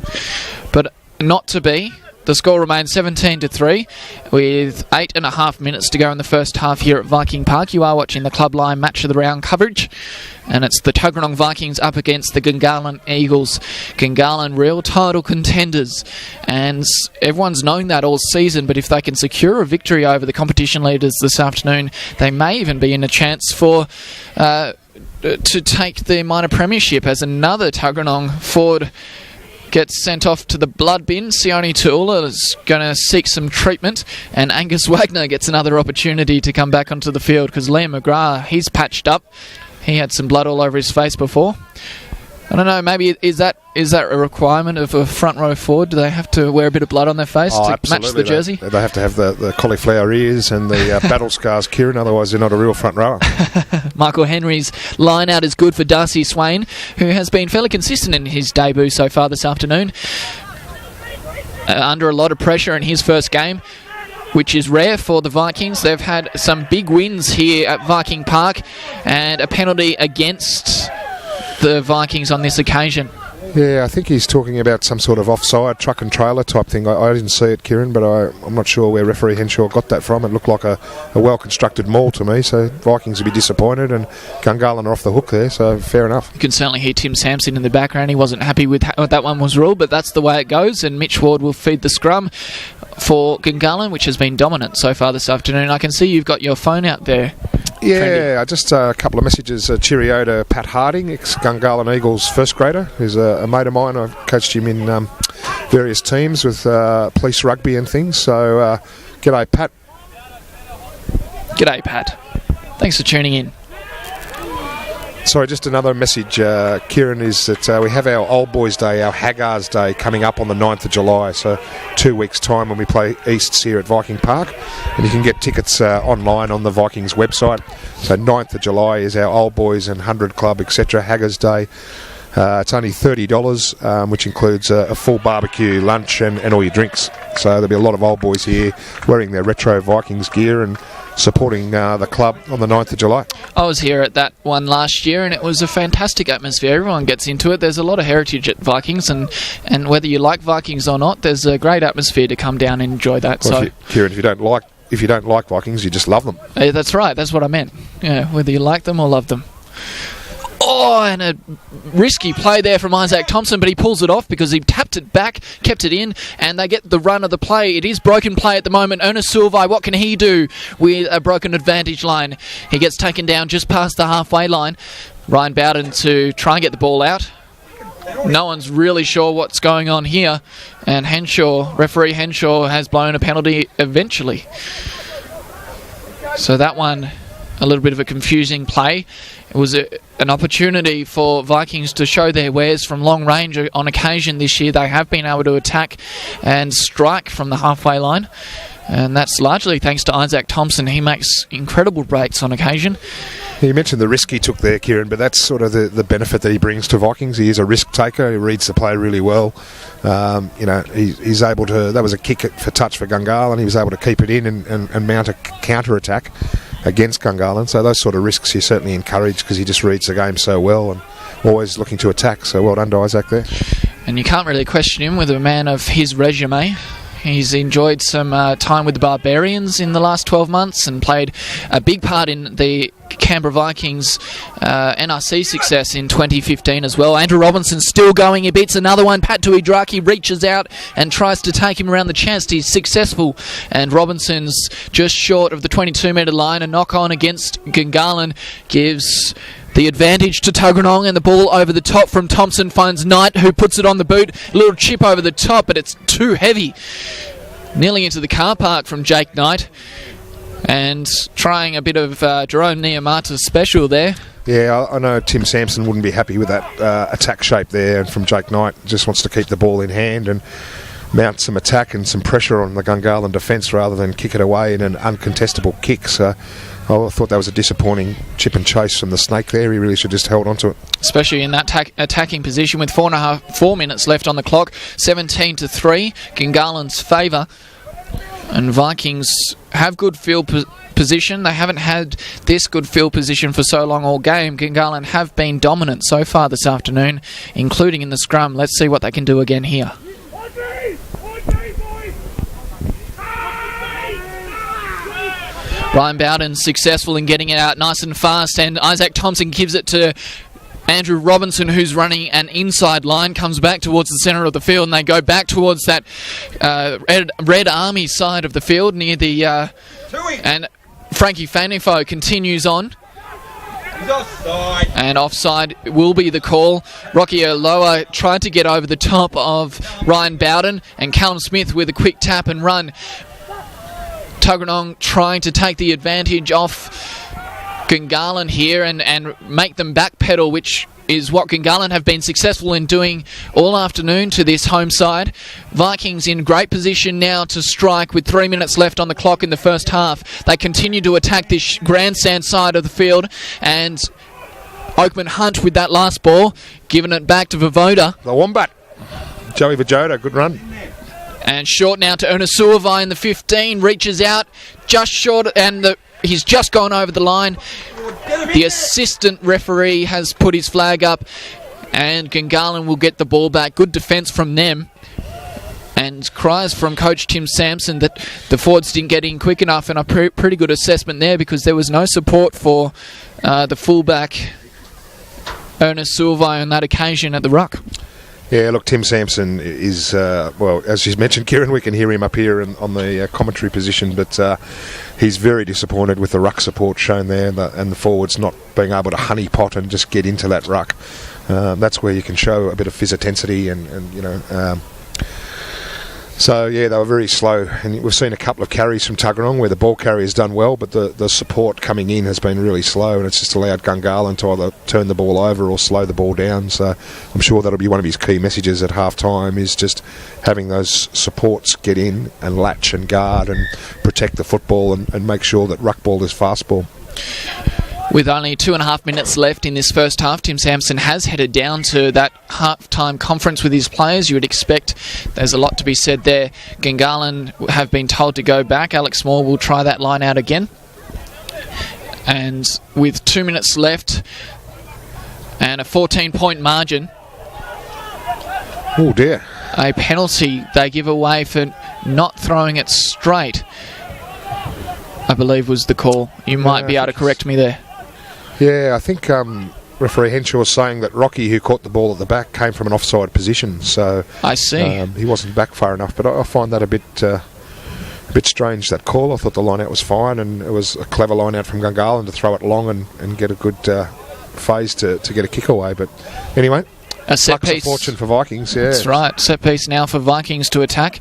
But not to be. The score remains 17-3 with 8.5 minutes to go in the first half here at Viking Park. You are watching the Club Line Match of the Round coverage, and it's the Tuggeranong Vikings up against the Gungahlin Eagles. Gungahlin, real title contenders, and everyone's known that all season, but if they can secure a victory over the competition leaders this afternoon, they may even be in a chance for to take the minor premiership, as another Tuggeranong forward gets sent off to the blood bin. Sione Tuula is going to seek some treatment, and Angus Wagner gets another opportunity to come back onto the field because Liam McGrath, he's patched up. He had some blood all over his face before. I don't know, maybe is that a requirement of a front row forward? Do they have to wear a bit of blood on their face to absolutely. match the jersey? They have to have the cauliflower ears and the battle scars, Kieran, otherwise they're not a real front rower. Michael Henry's line out is good for Darcy Swain, who has been fairly consistent in his debut so far this afternoon. Under a lot of pressure in his first game, which is rare for the Vikings. They've had some big wins here at Viking Park, and a penalty against the Vikings on this occasion. Yeah, I think he's talking about some sort of offside truck and trailer type thing. I didn't see it, Kieran, but I'm not sure where referee Henshaw got that from. It looked like a well-constructed maul to me, so Vikings would be disappointed, and Gungahlin are off the hook there, so fair enough. You can certainly hear Tim Sampson in the background. He wasn't happy with how that one was ruled, but that's the way it goes, and Mitch Ward will feed the scrum for Gungahlin, which has been dominant so far this afternoon. I can see you've got your phone out there. Yeah, just a couple of messages. Cheerio to Pat Harding, ex-Gungahlin Eagles first grader, who's a mate of mine. I've coached him in various teams with police rugby and things. So, g'day, Pat. G'day, Pat. Thanks for tuning in. Sorry, just another message, Kieran, is that we have our Old Boys Day, our Haggars Day, coming up on the 9th of July, so 2 weeks' time when we play Easts here at Viking Park, and you can get tickets online on the Vikings website. So 9th of July is our Old Boys and 100 Club, etc., Haggars Day. It's only $30, which includes a full barbecue, lunch and all your drinks. So there'll be a lot of old boys here wearing their retro Vikings gear and supporting the club on the 9th of July. I was here at that one last year, and it was a fantastic atmosphere. Everyone gets into it. There's a lot of heritage at Vikings, and whether you like Vikings or not, there's a great atmosphere to come down and enjoy that. Well, so, Kieran, if you don't like Vikings, you just love them. That's right. That's what I meant. Yeah, whether you like them or love them. Oh, and a risky play there from Isaac Thompson, but he pulls it off because he tapped it back, kept it in, and they get the run of the play. It is broken play at the moment. Ernest Silvai, what can he do with a broken advantage line? He gets taken down just past the halfway line. Ryan Bowden to try and get the ball out. No one's really sure what's going on here, and referee Henshaw has blown a penalty eventually. So that one, a little bit of a confusing play. It was an opportunity for Vikings to show their wares from long range. On occasion this year, they have been able to attack and strike from the halfway line, and that's largely thanks to Isaac Thompson. He makes incredible breaks on occasion. You mentioned the risk he took there, Kieran, but that's sort of the benefit that he brings to Vikings. He is a risk taker. He reads the play really well. He's able to. That was a kick for touch for Gungahlin. He was able to keep it in and mount a counter attack against Gungahlin. So those sort of risks you certainly encourage because he just reads the game so well and always looking to attack. So well done to Isaac there. And you can't really question him with a man of his resume. He's enjoyed some time with the Barbarians in the last 12 months and played a big part in the Canberra Vikings NRC success in 2015 as well. Andrew Robinson's still going. He beats another one. Pat Tuidraki reaches out and tries to take him around the chest. He's successful, and Robinson's just short of the 22-metre line. A knock-on against Gungahlin gives the advantage to Tuggeranong, and the ball over the top from Thompson finds Knight, who puts it on the boot. A little chip over the top, but it's too heavy. Nearly into the car park from Jake Knight. And trying a bit of Jerome Niamata's special there. Yeah, I know Tim Sampson wouldn't be happy with that attack shape there, and from Jake Knight just wants to keep the ball in hand and mount some attack and some pressure on the Gungahlin defence rather than kick it away in an uncontestable kick. So I thought that was a disappointing chip and chase from the Snake there. He really should have just held on to it. Especially in that attacking position with 4 minutes left on the clock. 17-3, Gungalin's favour. And Vikings have good field position. They haven't had this good field position for so long all game. Gungahlin have been dominant so far this afternoon, including in the scrum. Let's see what they can do again here. Ryan Bowden successful in getting it out nice and fast, and Isaac Thompson gives it to Andrew Robinson, who's running an inside line, comes back towards the centre of the field, and they go back towards that Red Army side of the field near the... and Frankie Fanifo continues on. Offside. And offside will be the call. Rocky Aloa tried to get over the top of Ryan Bowden, and Callum Smith with a quick tap and run. Tuggeranong trying to take the advantage off Gungahlin here and make them backpedal, which is what Gungahlin have been successful in doing all afternoon to this home side. Vikings in great position now to strike with 3 minutes left on the clock in the first half. They continue to attack this grandstand side of the field, and Oakman Hunt with that last ball, giving it back to Vovoda. The Wombat. Joey Vojoda, good run. And short now to Ernest Suavai in the 15, reaches out just short, and he's just gone over the line. The assistant referee has put his flag up, and Gungahlin will get the ball back. Good defence from them. And cries from Coach Tim Sampson that the forwards didn't get in quick enough, and a pretty good assessment there because there was no support for the fullback Ernest Suavai on that occasion at the ruck. Yeah, look, Tim Sampson is, well, as you mentioned, Kieran, we can hear him up here on the commentary position, but he's very disappointed with the ruck support shown there and the forwards not being able to honeypot and just get into that ruck. That's where you can show a bit of phys intensity and you know... So, yeah, they were very slow, and we've seen a couple of carries from Tuggeranong where the ball carrier's done well, but the support coming in has been really slow, and it's just allowed Gungahlin to either turn the ball over or slow the ball down. So I'm sure that'll be one of his key messages at half-time, is just having those supports get in and latch and guard and protect the football and make sure that ruck ball is fast ball. With only 2.5 minutes left in this first half, Tim Sampson has headed down to that half-time conference with his players. You would expect there's a lot to be said there. Gungahlin have been told to go back. Alex Moore will try that line out again. And with 2 minutes left and a 14-point margin... Oh, dear. A penalty they give away for not throwing it straight, I believe was the call. You might be able to correct me there. Yeah, I think referee Henshaw was saying that Rocky, who caught the ball at the back, came from an offside position. So I see. He wasn't back far enough, but I find that a bit strange, that call. I thought the line out was fine, and it was a clever line out from Gungahlin to throw it long and get a good phase to get a kick away. But anyway, a set piece. Fortune for Vikings, yeah. That's right. Set piece now for Vikings to attack.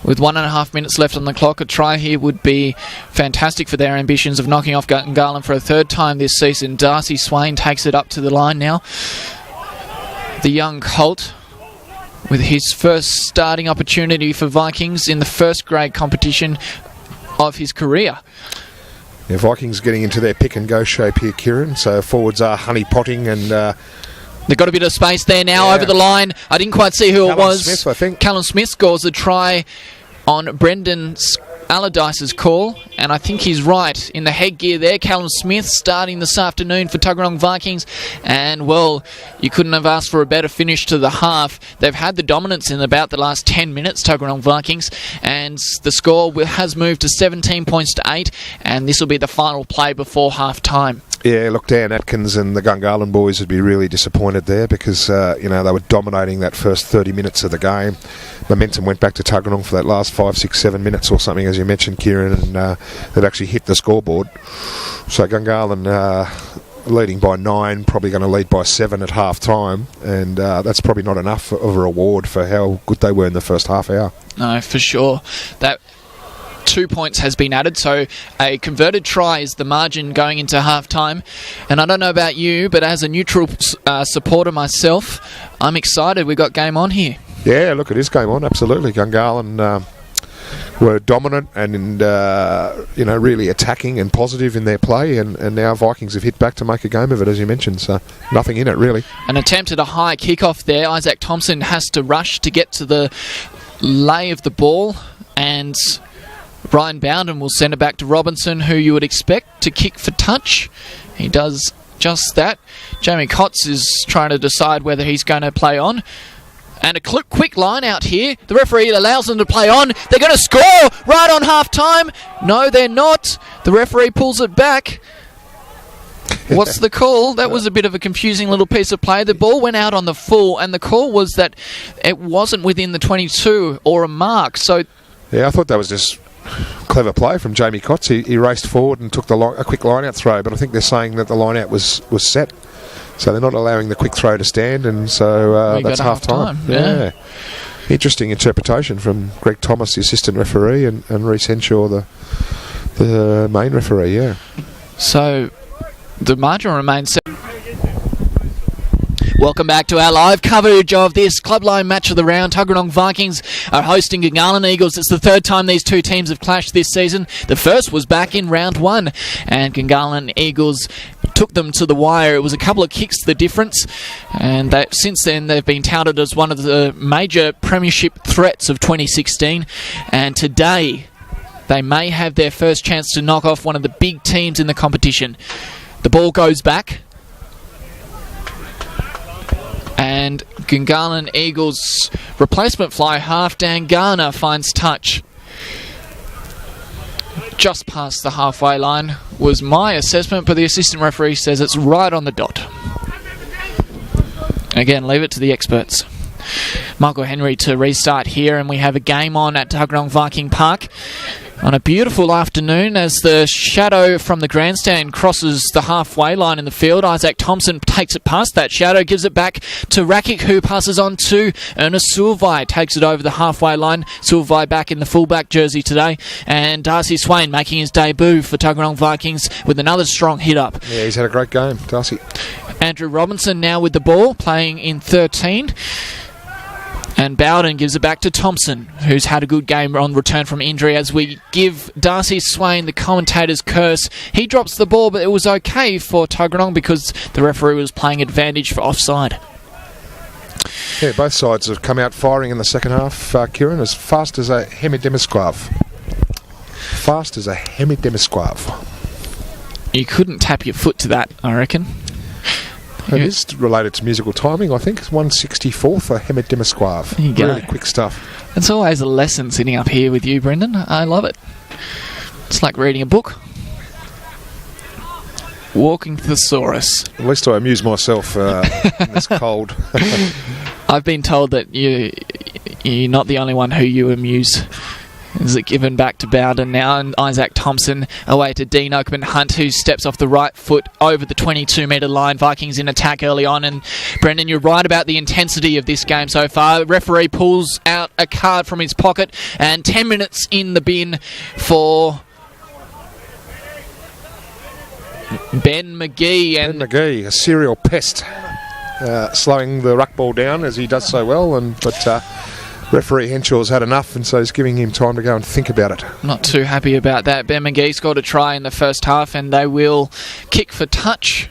With 1.5 minutes left on the clock, a try here would be fantastic for their ambitions of knocking off Gungahlin for a third time this season. Darcy Swain takes it up to the line now. The young Colt with his first starting opportunity for Vikings in the first grade competition of his career. Yeah, Vikings getting into their pick and go shape here, Kieran. So forwards are honeypotting and... They've got a bit of space there now over the line. I didn't quite see who it was. Smith, I think. Callum Smith scores a try on Brendan Allardyce's call, and I think he's right in the headgear there. Callum Smith starting this afternoon for Tuggeranong Vikings, and well, you couldn't have asked for a better finish to the half. They've had the dominance in about the last 10 minutes, Tuggeranong Vikings, and the score has moved to 17 points to 8, and this will be the final play before half-time. Yeah, look, Dan Atkins and the Gungahlin boys would be really disappointed there because, you know, they were dominating that first 30 minutes of the game. Momentum went back to Tuggeranong for that last 5, 6, 7 minutes or something, as you mentioned, Kieran, and they'd actually hit the scoreboard. So Gungahlin leading by 9, probably going to lead by 7 at half-time, and that's probably not enough of a reward for how good they were in the first half hour. No, for sure. That 2 points has been added, so a converted try is the margin going into half-time. And I don't know about you, but as a neutral supporter myself, I'm excited we've got game on here. Yeah, look, it is game on, absolutely. Gungahlin were dominant and you know, really attacking and positive in their play, and now Vikings have hit back to make a game of it, as you mentioned, so nothing in it really. An attempt at a high kick-off there. Isaac Thompson has to rush to get to the lay of the ball, and Ryan Bowden will send it back to Robinson, who you would expect to kick for touch. He does just that. Jamie Cotts is trying to decide whether he's going to play on. And a quick line out here. The referee allows them to play on. They're going to score right on half-time. No, they're not. The referee pulls it back. What's the call? That was a bit of a confusing little piece of play. The ball went out on the full, and the call was that it wasn't within the 22 or a mark. So, yeah, I thought that was just clever play from Jamie Cotts. He raced forward and took a quick line-out throw, but I think they're saying that the line-out was set. So they're not allowing the quick throw to stand, and so that's half-time. Yeah. Interesting interpretation from Greg Thomas, the assistant referee, and Reece Henshaw, the main referee, yeah. So the margin remains set. Welcome back to our live coverage of this Clubline match of the round. Tuggeranong Vikings are hosting Gungahlin Eagles. It's the third time these two teams have clashed this season. The first was back in round 1, and Gungahlin Eagles took them to the wire. It was a couple of kicks the difference, and since then they've been touted as one of the major premiership threats of 2016, and today they may have their first chance to knock off one of the big teams in the competition. The ball goes back, and Gungahlin Eagles replacement fly half Dan Garner finds touch. Just past the halfway line was my assessment, but the assistant referee says it's right on the dot. Again, leave it to the experts. Michael Henry to restart here, and we have a game on at Tuggeranong Viking Park on a beautiful afternoon as the shadow from the grandstand crosses the halfway line in the field. Isaac Thompson takes it past that shadow, gives it back to Rakic, who passes on to Ernest Silvai, takes it over the halfway line. Silvai back in the fullback jersey today, and Darcy Swain making his debut for Tuggeranong Vikings with another strong hit up. Yeah, he's had a great game, Darcy. Andrew Robinson now with the ball, playing in 13. And Bowden gives it back to Thompson, who's had a good game on return from injury, as we give Darcy Swain the commentator's curse. He drops the ball, but it was okay for Tuggeranong because the referee was playing advantage for offside. Yeah, both sides have come out firing in the second half, Kieran, as fast as a hemidemisquave. Fast as a hemidemisquave. You couldn't tap your foot to that, I reckon. It is related to musical timing, I think. It's 1/64 a hemidemisquave. There you go. Really quick stuff. It's always a lesson sitting up here with you, Brendan. I love it. It's like reading a book. Walking Thesaurus. At least I amuse myself in this cold. I've been told that you're not the only one who you amuse. Is it given back to Bowden now, and Isaac Thompson away to Dean Oakman Hunt, who steps off the right foot over the 22-metre line. Vikings in attack early on, and Brendan, you're right about the intensity of this game so far. The referee pulls out a card from his pocket, and 10 minutes in the bin for Ben McGee. Ben McGee, a serial pest, slowing the ruck ball down as he does so well, but referee Henshaw's had enough, and so he's giving him time to go and think about it. Not too happy about that. Ben McGee scored a try in the first half, and they will kick for touch.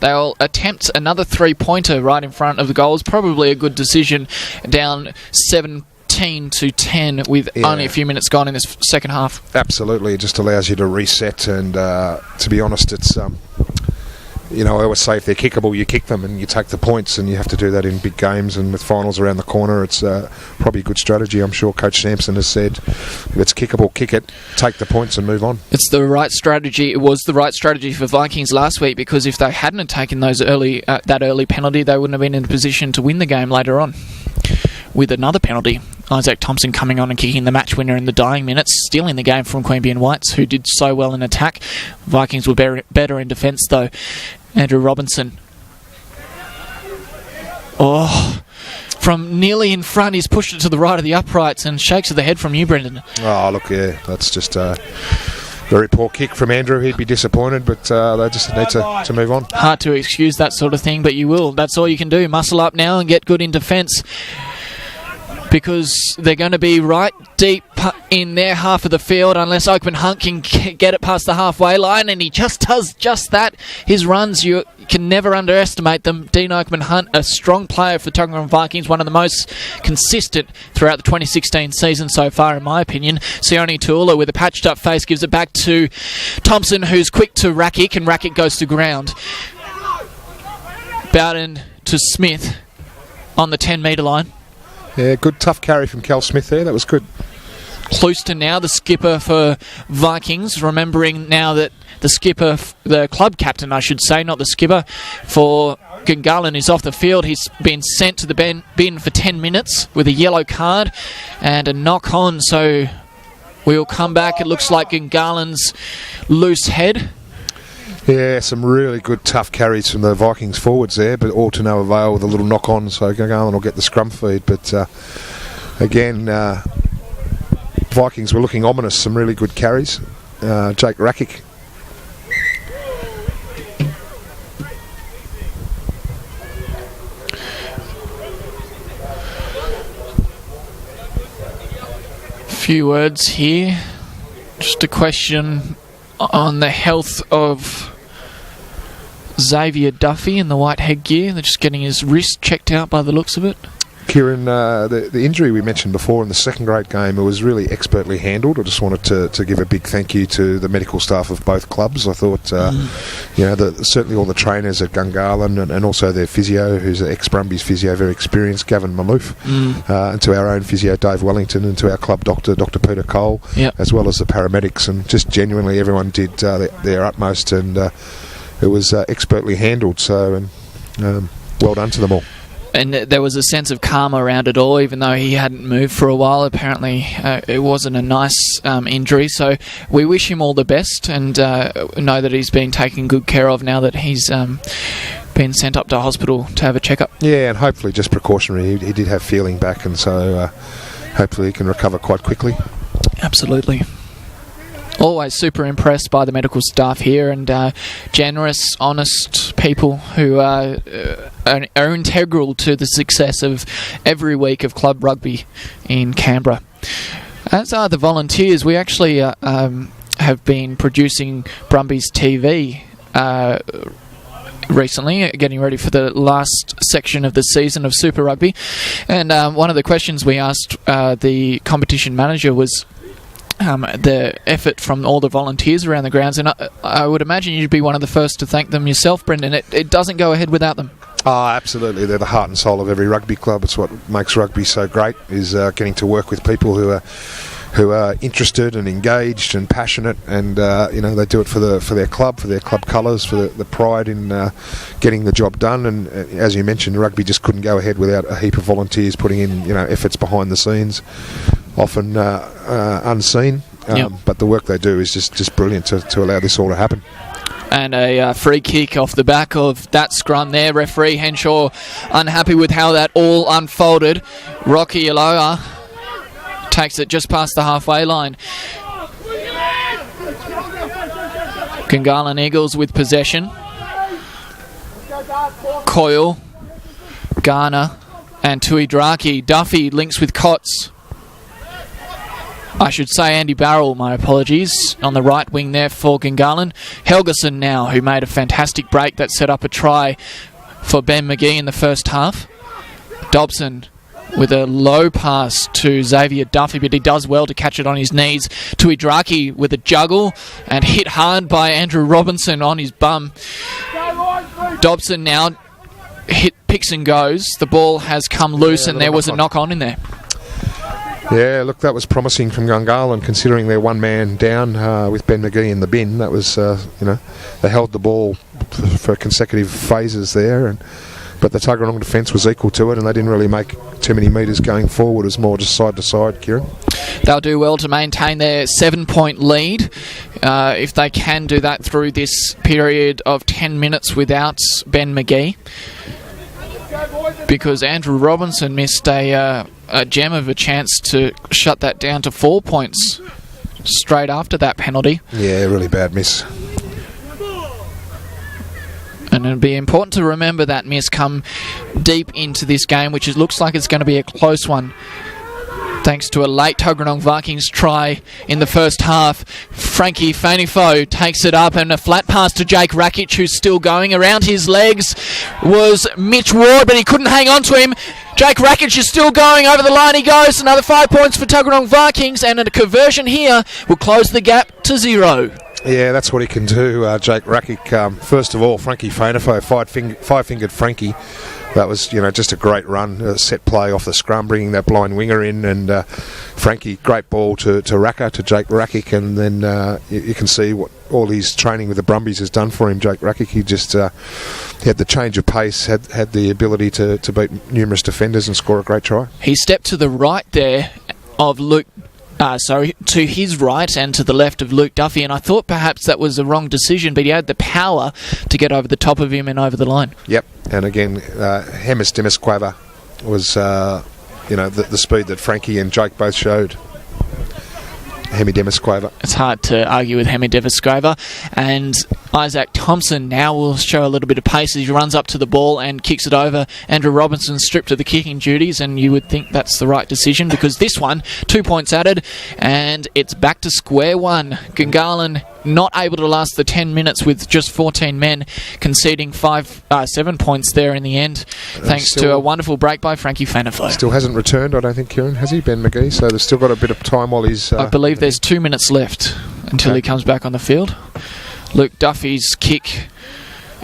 They'll attempt another three-pointer right in front of the goals. Probably a good decision, down 17-10 with only a few minutes gone in this second half. Absolutely, it just allows you to reset, and to be honest, it's I always say if they're kickable, you kick them and you take the points, and you have to do that in big games, and with finals around the corner, it's probably a good strategy. I'm sure Coach Sampson has said, if it's kickable, kick it, take the points and move on. It's the right strategy. It was the right strategy for Vikings last week, because if they hadn't taken those that early penalty, they wouldn't have been in a position to win the game later on. With another penalty, Isaac Thompson coming on and kicking the match winner in the dying minutes, stealing the game from Queanbeyan Whites, who did so well in attack. Vikings were better in defence, though. Andrew Robinson. From nearly in front, he's pushed it to the right of the uprights and shakes of the head from you, Brendan. Oh, look, yeah, that's just a very poor kick from Andrew. He'd be disappointed, but they just need to move on. Hard to excuse that sort of thing, but you will. That's all you can do. Muscle up now and get good in defence, because they're going to be right deep in their half of the field unless Oakman Hunt can get it past the halfway line, and he just does just that. His runs, you can never underestimate them. Dean Oakman Hunt, a strong player for the Tuggeranong Vikings, one of the most consistent throughout the 2016 season so far, in my opinion. Sione Tuula with a patched up face gives it back to Thompson, who's quick to Rakic, and Rakic goes to ground. Bowden to Smith on the 10-metre line. Yeah, good tough carry from Cal Smith there. That was good. Clouston now, the skipper for Vikings, remembering now that the skipper, the club captain I should say, not the skipper, for Gungahlin is off the field. He's been sent to the bin for 10 minutes with a yellow card and a knock on, so we'll come back. It looks like Gungalin's loose head. Yeah, some really good tough carries from the Vikings forwards there, but all to no avail with a little knock on, so Gungahlin will get the scrum feed. But again, Vikings were looking ominous, some really good carries. Jake Rakic. Few words here. Just a question on the health of Xavier Duffy in the white headgear. They're just getting his wrist checked out by the looks of it. Kieran, the injury we mentioned before in the second grade game, it was really expertly handled. I just wanted to give a big thank you to the medical staff of both clubs. I thought, certainly all the trainers at Gungahlin and also their physio, who's an ex-Brumbies physio, very experienced, Gavin Malouf, and to our own physio, Dave Wellington, and to our club doctor, Dr. Peter Cole, as well as the paramedics, and just genuinely everyone did their utmost, and it was expertly handled, so well done to them all. And there was a sense of calm around it all, even though he hadn't moved for a while. Apparently, it wasn't a nice injury. So we wish him all the best, and know that he's been taken good care of now that he's been sent up to hospital to have a checkup. Yeah, and hopefully just precautionary. He did have feeling back, and so hopefully he can recover quite quickly. Absolutely. Always super impressed by the medical staff here, and generous, honest people who are integral to the success of every week of club rugby in Canberra. As are the volunteers. We actually have been producing Brumbies TV recently, getting ready for the last section of the season of Super Rugby, and one of the questions we asked the competition manager was the effort from all the volunteers around the grounds, and I would imagine you'd be one of the first to thank them yourself, Brendan. It doesn't go ahead without them. Oh, absolutely. They're the heart and soul of every rugby club. It's what makes rugby so great, is getting to work with people who are interested and engaged and passionate, and they do it for their club colours, for the pride in getting the job done. And as you mentioned, rugby just couldn't go ahead without a heap of volunteers putting in efforts behind the scenes, often unseen, but the work they do is just brilliant to allow this all to happen. And a free kick off the back of that scrum there. Referee Henshaw unhappy with how that all unfolded. Rocky Aloha takes it just past the halfway line. Gungahlin Eagles with possession. Coyle, Garner and Tuidraki. Duffy links with Cots. I should say Andy Barrell, my apologies, on the right wing there for Gungahlin. Helgeson now, who made a fantastic break that set up a try for Ben McGee in the first half. Dobson with a low pass to Xavier Duffy, but he does well to catch it on his knees. Tuidraki with a juggle and hit hard by Andrew Robinson on his bum. Dobson now picks and goes. The ball has come loose, and there was a knock-on in there. Yeah, look, that was promising from Gungahlin, considering they're one man down with Ben McGee in the bin. That was, they held the ball for consecutive phases there, but the Tuggeranong defence was equal to it, and they didn't really make too many metres going forward. It was more just side to side, Kieran. They'll do well to maintain their 7-point lead if they can do that through this period of 10 minutes without Ben McGee, because Andrew Robinson missed a gem of a chance to shut that down to 4 points straight after that penalty. Yeah, really bad miss. And it'll be important to remember that miss come deep into this game, which looks like it's going to be a close one. Thanks to a late Tuggeranong Vikings try in the first half. Frankie Fanifo takes it up and a flat pass to Jake Rakic, who's still going. Around his legs was Mitch Ward, but he couldn't hang on to him. Jake Rakic is still going over the line. He goes. Another 5 points for Tuggeranong Vikings, and a conversion here will close the gap to 0. Yeah, that's what he can do, Jake Rakic. First of all, Frankie Fanifo, five-fingered Frankie. That was, just a great run, set play off the scrum, bringing that blind winger in, and Frankie, great ball to Jake Rakic, and then you can see what all his training with the Brumbies has done for him. Jake Rakic, he just he had the change of pace, had the ability to beat numerous defenders and score a great try. He stepped to the right there of Luke. To his right and to the left of Luke Duffy, and I thought perhaps that was a wrong decision, but he had the power to get over the top of him and over the line. Yep, and again, Hemis Demisquava was, the speed that Frankie and Jake both showed. Hemi Demisquava. It's hard to argue with Hemi Demisquava. And Isaac Thompson now will show a little bit of pace as he runs up to the ball and kicks it over. Andrew Robinson stripped of the kicking duties, and you would think that's the right decision, because this one, 2 points added, and it's back to square one. Gungahlin not able to last the 10 minutes with just 14 men, conceding 7 points there in the end, thanks to a wonderful break by Frankie Fanifo. Still hasn't returned, I don't think, Kieran, has he, Ben McGee? So they've still got a bit of time while he's... I believe there's 2 minutes left until he comes back on the field. Luke Duffy's kick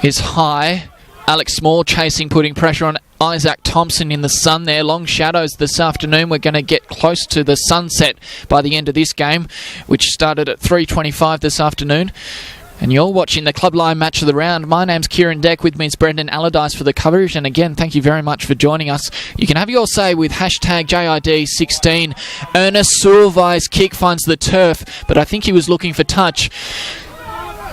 is high. Alex Small chasing, putting pressure on Isaac Thompson in the sun there. Long shadows this afternoon. We're going to get close to the sunset by the end of this game, which started at 3:25 this afternoon. And you're watching the Club Line Match of the Round. My name's Kieran Deck. With me is Brendan Allardyce for the coverage. And again, thank you very much for joining us. You can have your say with hashtag JID16. Ernest Surovai's kick finds the turf, but I think he was looking for touch.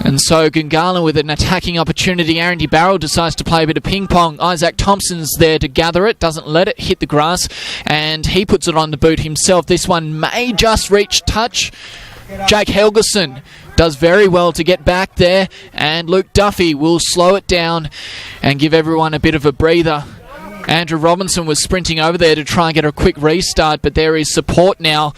And so Gungahlin with an attacking opportunity. Andy Barrell decides to play a bit of ping pong. Isaac Thompson's there to gather it, doesn't let it hit the grass, and he puts it on the boot himself. This one may just reach touch. Jake Helgeson does very well to get back there, and Luke Duffy will slow it down and give everyone a bit of a breather. Andrew Robinson was sprinting over there to try and get a quick restart, but there is support now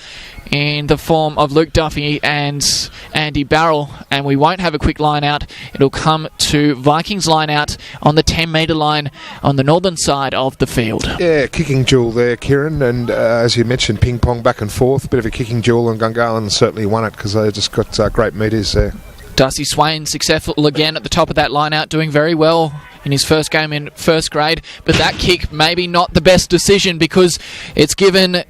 in the form of Luke Duffy and Andy Barrell, and we won't have a quick line out. It'll come to Vikings line out on the 10-metre line on the northern side of the field. Yeah, kicking duel there, Kieran, and as you mentioned, ping pong back and forth, bit of a kicking duel, and Gungahlin certainly won it because they just got great metres there. Darcy Swain successful again at the top of that line out, doing very well in his first game in first grade, but that kick maybe not the best decision because it's given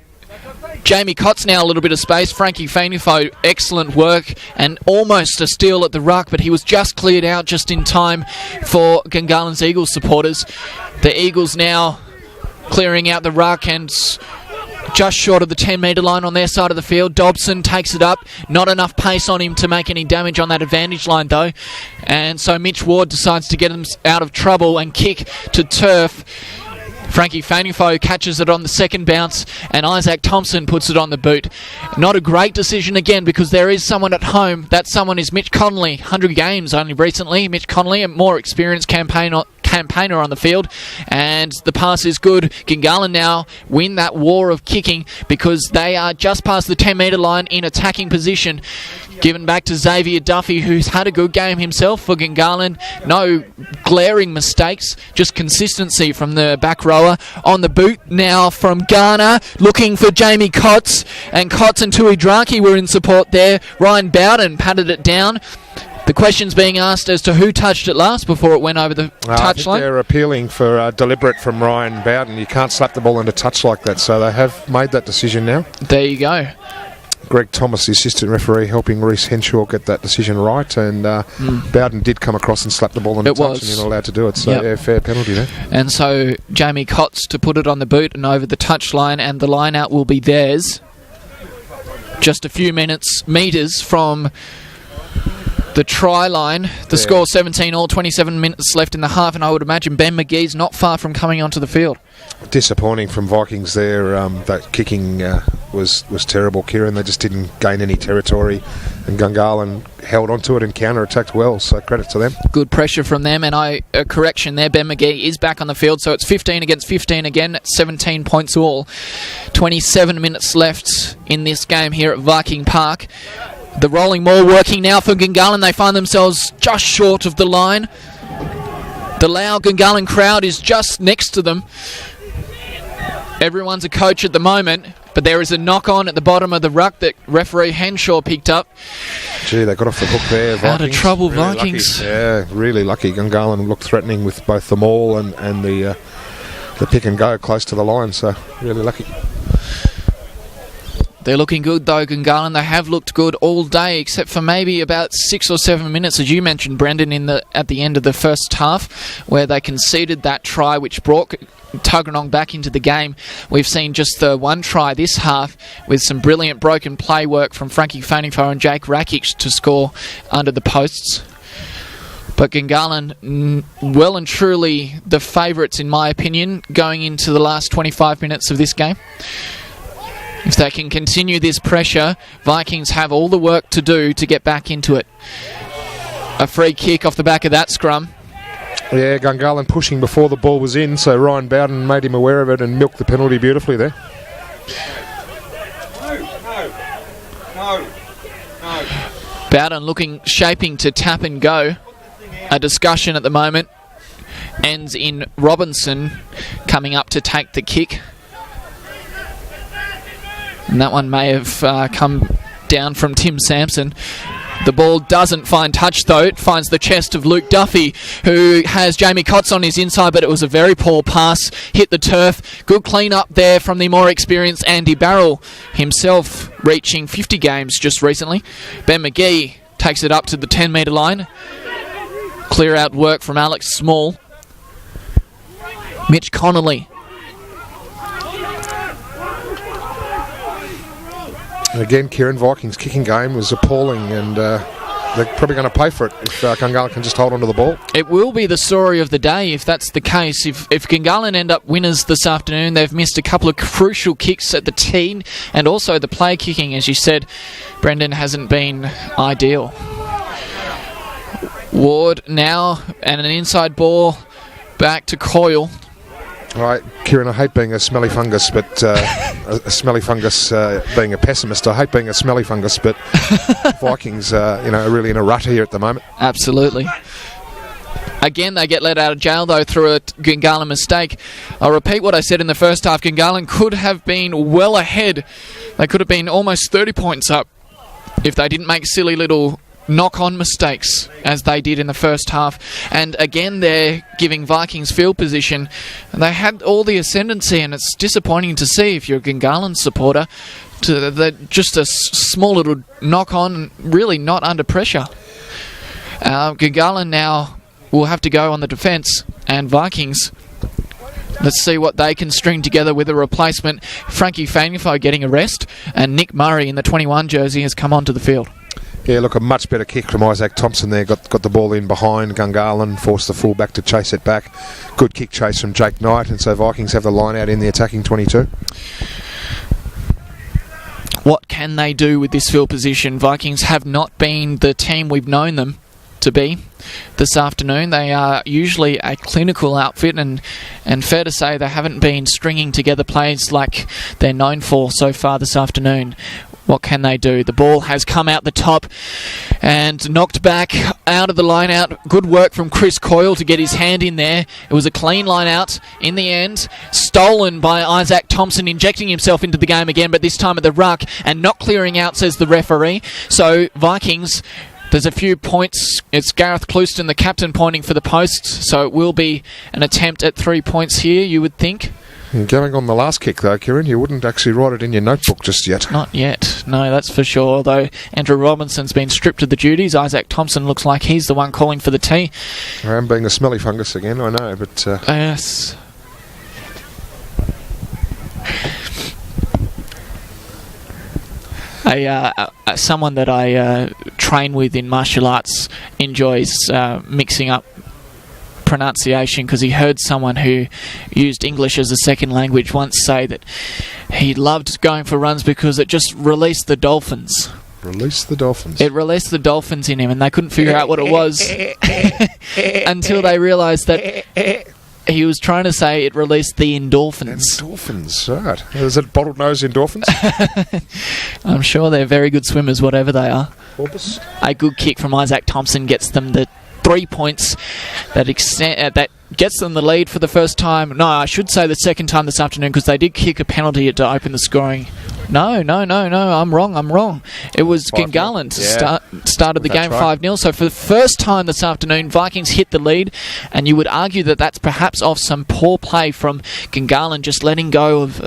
Jamie Cotts now a little bit of space. Frankie Fanifo, excellent work and almost a steal at the ruck, but he was just cleared out just in time for Gungahlin's Eagles supporters. The Eagles now clearing out the ruck and just short of the 10-metre line on their side of the field. Dobson takes it up. Not enough pace on him to make any damage on that advantage line, though. And so Mitch Ward decides to get him out of trouble and kick to turf. Frankie Fanifo catches it on the second bounce, and Isaac Thompson puts it on the boot. Not a great decision again, because there is someone at home. That someone is Mitch Connolly. 100 games only recently. Mitch Connolly, a more experienced campaigner on the field, and the pass is good. Gungahlin now win that war of kicking because they are just past the 10-metre line in attacking position. Given back to Xavier Duffy, who's had a good game himself for Gungahlin. No glaring mistakes, just consistency from the back rower. On the boot now from Garner, looking for Jamie Cotts, and Cotts and Tui Draki were in support there. Ryan Bowden patted it down. The question's being asked as to who touched it last before it went over the touchline. They're appealing for deliberate from Ryan Bowden. You can't slap the ball into touch like that, so they have made that decision now. There you go. Greg Thomas, the assistant referee, helping Reece Henshaw get that decision right, and Bowden did come across and slap the ball into touch, and you're not allowed to do it, so yeah, fair penalty there. And so Jamie Cotts to put it on the boot and over the touchline, and the line out will be theirs. Just a few metres from the try line. The score 17-all, 27 minutes left in the half, and I would imagine Ben McGee's not far from coming onto the field. Disappointing from Vikings there. That kicking was terrible, Kieran. They just didn't gain any territory, and Gungahlin held onto it and counter-attacked well, so credit to them. Good pressure from them, and a correction there, Ben McGee is back on the field, so it's 15 against 15 again, 17 points all. 27 minutes left in this game here at Viking Park. The rolling maul working now for Gungahlin. They find themselves just short of the line. The loud Gungahlin crowd is just next to them. Everyone's a coach at the moment, but there is a knock-on at the bottom of the ruck that referee Henshaw picked up. Gee, they got off the hook there, Vikings. Out of trouble, really Vikings. Lucky. Yeah, really lucky. Gungahlin looked threatening with both the maul and the pick and go close to the line, so really lucky. They're looking good though, Gungahlin. They have looked good all day, except for maybe about 6 or 7 minutes, as you mentioned, Brendan, at the end of the first half, where they conceded that try which brought Tuggeranong back into the game. We've seen just the one try this half, with some brilliant broken play work from Frankie Fanifo and Jake Rakic to score under the posts. But Gungahlin, well and truly the favourites in my opinion, going into the last 25 minutes of this game. If they can continue this pressure, Vikings have all the work to do to get back into it. A free kick off the back of that scrum. Yeah, Gungahlin pushing before the ball was in, so Ryan Bowden made him aware of it and milked the penalty beautifully there. No. Bowden shaping to tap and go. A discussion at the moment ends in Robinson coming up to take the kick. And that one may have come down from Tim Sampson. The ball doesn't find touch, though. It finds the chest of Luke Duffy, who has Jamie Cotts on his inside, but it was a very poor pass. Hit the turf. Good clean up there from the more experienced Andy Barrell, himself reaching 50 games just recently. Ben McGee takes it up to the 10-metre line. Clear out work from Alex Small. Mitch Connolly. Again, Kieran, Vikings' kicking game was appalling, and they're probably going to pay for it if Gungahlin can just hold on to the ball. It will be the story of the day if that's the case. If Gungahlin end up winners this afternoon, they've missed a couple of crucial kicks at the tee, and also the play kicking, as you said, Brendan, hasn't been ideal. Ward now, and an inside ball back to Coyle. All right, Kieran, I hate being a smelly fungus, but a smelly fungus being a pessimist. I hate being a smelly fungus, but Vikings, are really in a rut here at the moment. Absolutely. Again, they get let out of jail, though, through a Gungahlin mistake. I'll repeat what I said in the first half. Gungahlin could have been well ahead. They could have been almost 30 points up if they didn't make silly little knock-on mistakes as they did in the first half. And again, they're giving Vikings field position. They had all the ascendancy, and it's disappointing to see if you're a Gungahlin supporter just a small little knock-on, really not under pressure. Gungahlin now will have to go on the defence, and Vikings, let's see what they can string together with a replacement. Frankie Fanifo getting a rest, and Nick Murray in the 21 jersey has come onto the field. Yeah, look, a much better kick from Isaac Thompson there. Got the ball in behind Gungahlin, forced the full-back to chase it back. Good kick chase from Jake Knight, and so Vikings have the line out in the attacking 22. What can they do with this field position? Vikings have not been the team we've known them to be this afternoon. They are usually a clinical outfit, and fair to say they haven't been stringing together plays like they're known for so far this afternoon. What can they do? The ball has come out the top and knocked back out of the line out. Good work from Chris Coyle to get his hand in there. It was a clean line out in the end. Stolen by Isaac Thompson, injecting himself into the game again, but this time at the ruck and not clearing out, says the referee. So Vikings, there's a few points. It's Gareth Clouston, the captain, pointing for the posts. So it will be an attempt at 3 points here, you would think. And going on the last kick, though, Kieran, you wouldn't actually write it in your notebook just yet. Not yet. No, that's for sure. Although Andrew Robinson's been stripped of the duties, Isaac Thompson looks like he's the one calling for the tee. I am being a smelly fungus again, I know, but... Yes. Someone that I train with in martial arts enjoys mixing up pronunciation, because he heard someone who used English as a second language once say that he loved going for runs because it just released the dolphins. Release the dolphins. It released the dolphins in him, and they couldn't figure out what it was until they realised that he was trying to say it released the endorphins. Endorphins, right. Is it bottled nose endorphins? I'm sure they're very good swimmers, whatever they are. Porpoise? A good kick from Isaac Thompson gets them the 3 points that gets them the lead for the first time. No, I should say the second time this afternoon, because they did kick a penalty to open the scoring. No, I'm wrong. It was Gungahlin started the game 5-0. So for the first time this afternoon, Vikings hit the lead, and you would argue that that's perhaps off some poor play from Gungahlin, just letting go of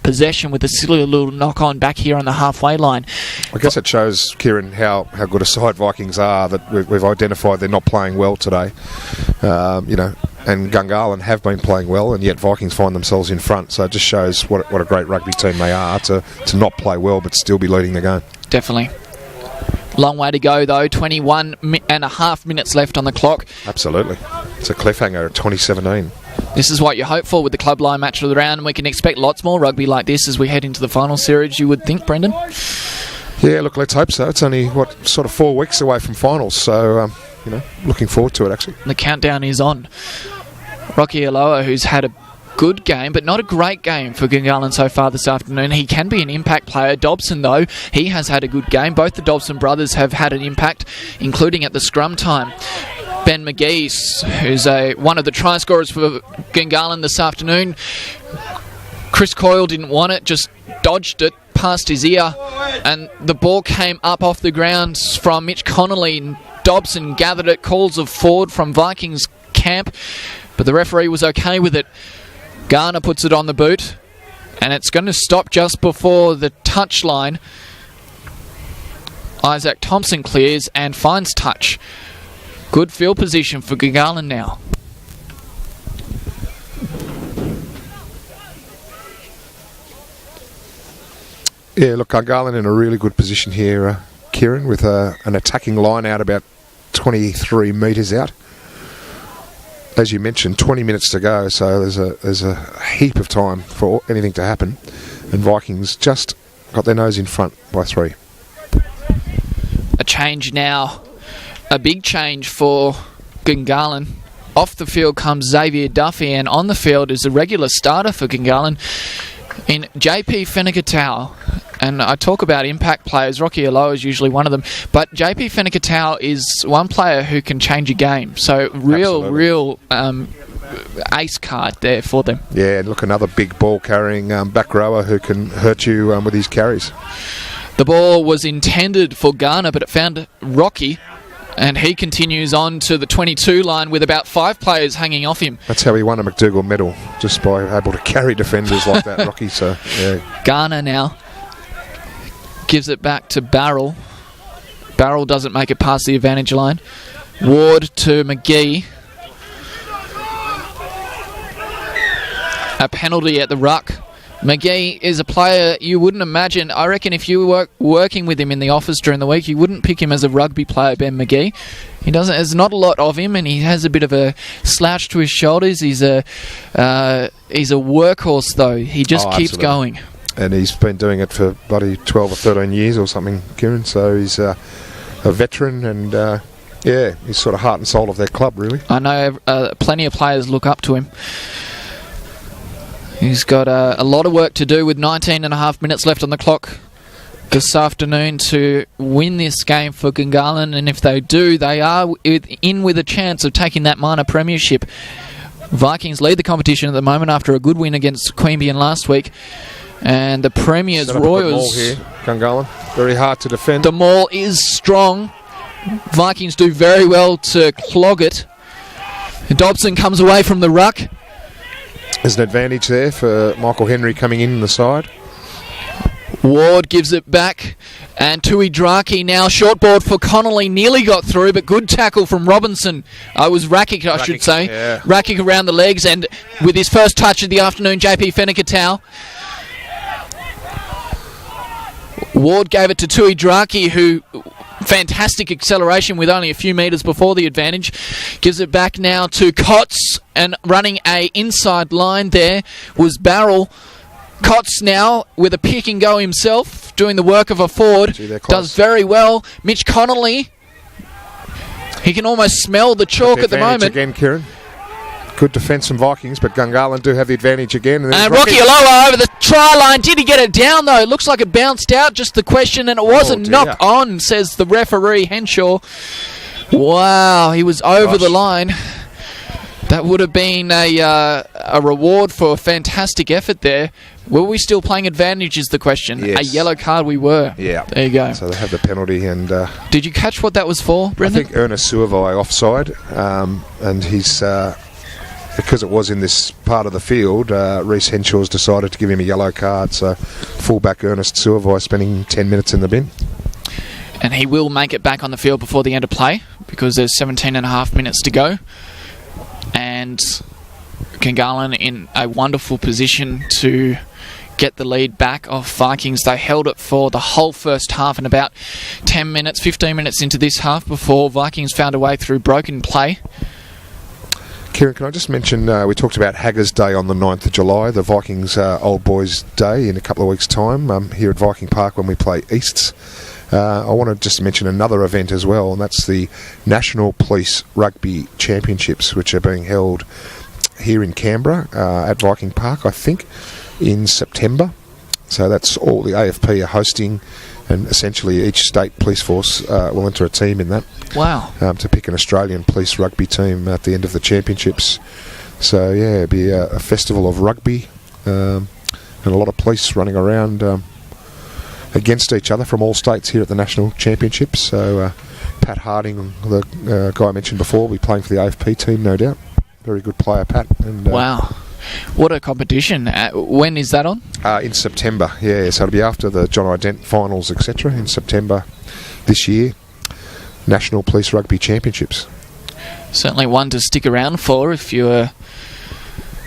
possession with a silly little knock-on back here on the halfway line. I guess it shows, Kieran, how good a side Vikings are, that we've identified they're not playing well today. And Gungahlin have been playing well, and yet Vikings find themselves in front. So it just shows what a great rugby team they are to not play well but still be leading the game. Definitely. Long way to go, though. 21 and a half minutes left on the clock. Absolutely. It's a cliffhanger at 2017. This is what you hope for with the club line match of the round, and we can expect lots more rugby like this as we head into the final series, you would think, Brendan? Yeah, look, let's hope so. It's only, sort of 4 weeks away from finals, so... looking forward to it, actually. The countdown is on. Rocky Aloha, who's had a good game, but not a great game for Gungahlin so far this afternoon. He can be an impact player. Dobson, though, he has had a good game. Both the Dobson brothers have had an impact, including at the scrum time. Ben McGee, who's one of the try scorers for Gungahlin this afternoon. Chris Coyle didn't want it, just dodged it past his ear, and the ball came up off the ground from Mitch Connolly. Dobson gathered it, calls of forward from Vikings camp, but the referee was okay with it. Garner puts it on the boot, and it's going to stop just before the touchline. Isaac Thompson clears and finds touch. Good field position for Gungahlin now. Yeah, look, Gungahlin in a really good position here, Kieran, with an attacking line out about 23 metres out. As you mentioned, 20 minutes to go, so there's a heap of time for anything to happen, and Vikings just got their nose in front by 3. A change now, a big change for Gungahlin. Off the field comes Xavier Duffy, and on the field is a regular starter for Gungahlin in JP Fenekatau. And I talk about impact players. Rocky Aloha is usually one of them. But JP Fenekatau is one player who can change a game. So real ace card there for them. Yeah, and look, another big ball carrying back rower who can hurt you with his carries. The ball was intended for Garner, but it found Rocky. And he continues on to the 22 line with about 5 players hanging off him. That's how he won a McDougall medal, just by able to carry defenders like that, Rocky. So, yeah. Garner now gives it back to Barrel. Barrel doesn't make it past the advantage line. Ward to McGee. A penalty at the ruck. McGee is a player you wouldn't imagine. I reckon if you were working with him in the office during the week, you wouldn't pick him as a rugby player, Ben McGee. There's not a lot of him, and he has a bit of a slouch to his shoulders. He's a workhorse, though. He just keeps absolutely. going. And he's been doing it for bloody 12 or 13 years or something, Kieran. So he's a veteran, and he's sort of heart and soul of their club, really. I know plenty of players look up to him. He's got a lot of work to do with 19 and a half minutes left on the clock this afternoon to win this game for Gungahlin, and if they do, they are in with a chance of taking that minor premiership. Vikings lead the competition at the moment after a good win against Queanbeyan last week, and the Premier's Set up Royals... a good maul here, Gungahlin. Very hard to defend. The maul is strong. Vikings do very well to clog it. Dobson comes away from the ruck. There's an advantage there for Michael Henry coming in the side. Ward gives it back, and Tui Draki now short board for Connolly, nearly got through, but good tackle from Robinson. Was Rakic, I should say. Yeah. Rakic around the legs, and with his first touch of the afternoon, JP Fenekatau. Ward gave it to Tui Draki, who fantastic acceleration with only a few metres before the advantage. Gives it back now to Kotz, and running a inside line there was Barrel. Kotz now with a pick and go himself, doing the work of a forward. Does very well. Mitch Connolly, he can almost smell the chalk at the moment. Again, Kieran. Good defence from Vikings, but Gungahlin do have the advantage again. And Rocky Aloha over the try line. Did he get it down, though? It looks like it bounced out, just the question, and it was a knock on, says the referee, Henshaw. Wow, he was over the line. That would have been a reward for a fantastic effort there. Were we still playing advantage is the question. Yes. A yellow card we were. Yeah. There you go. So they have the penalty. And did you catch what that was for, Brendan? I think Ernest Suavai offside, and he's... because it was in this part of the field, Reece Henshaw's decided to give him a yellow card, so fullback Ernest Suavai spending 10 minutes in the bin. And he will make it back on the field before the end of play, because there's 17 and a half minutes to go. And Gungahlin in a wonderful position to get the lead back off Vikings. They held it for the whole first half, and about 10 minutes, 15 minutes into this half before Vikings found a way through broken play. Kieran, can I just mention, we talked about Haggers Day on the 9th of July, the Vikings Old Boys Day in a couple of weeks' time here at Viking Park when we play Easts. I want to just mention another event as well, and that's the National Police Rugby Championships, which are being held here in Canberra at Viking Park, I think, in September. So that's all the AFP are hosting, and essentially each state police force will enter a team in that. Wow. To pick an Australian police rugby team at the end of the championships. So, yeah, it'll be a festival of rugby and a lot of police running around against each other from all states here at the national championships. So, Pat Harding, the guy I mentioned before, will be playing for the AFP team, no doubt. Very good player, Pat. And, wow. What a competition. When is that on? In September, yeah. So it'll be after the John Ident finals, etc. in September this year. National Police Rugby Championships. Certainly one to stick around for if you're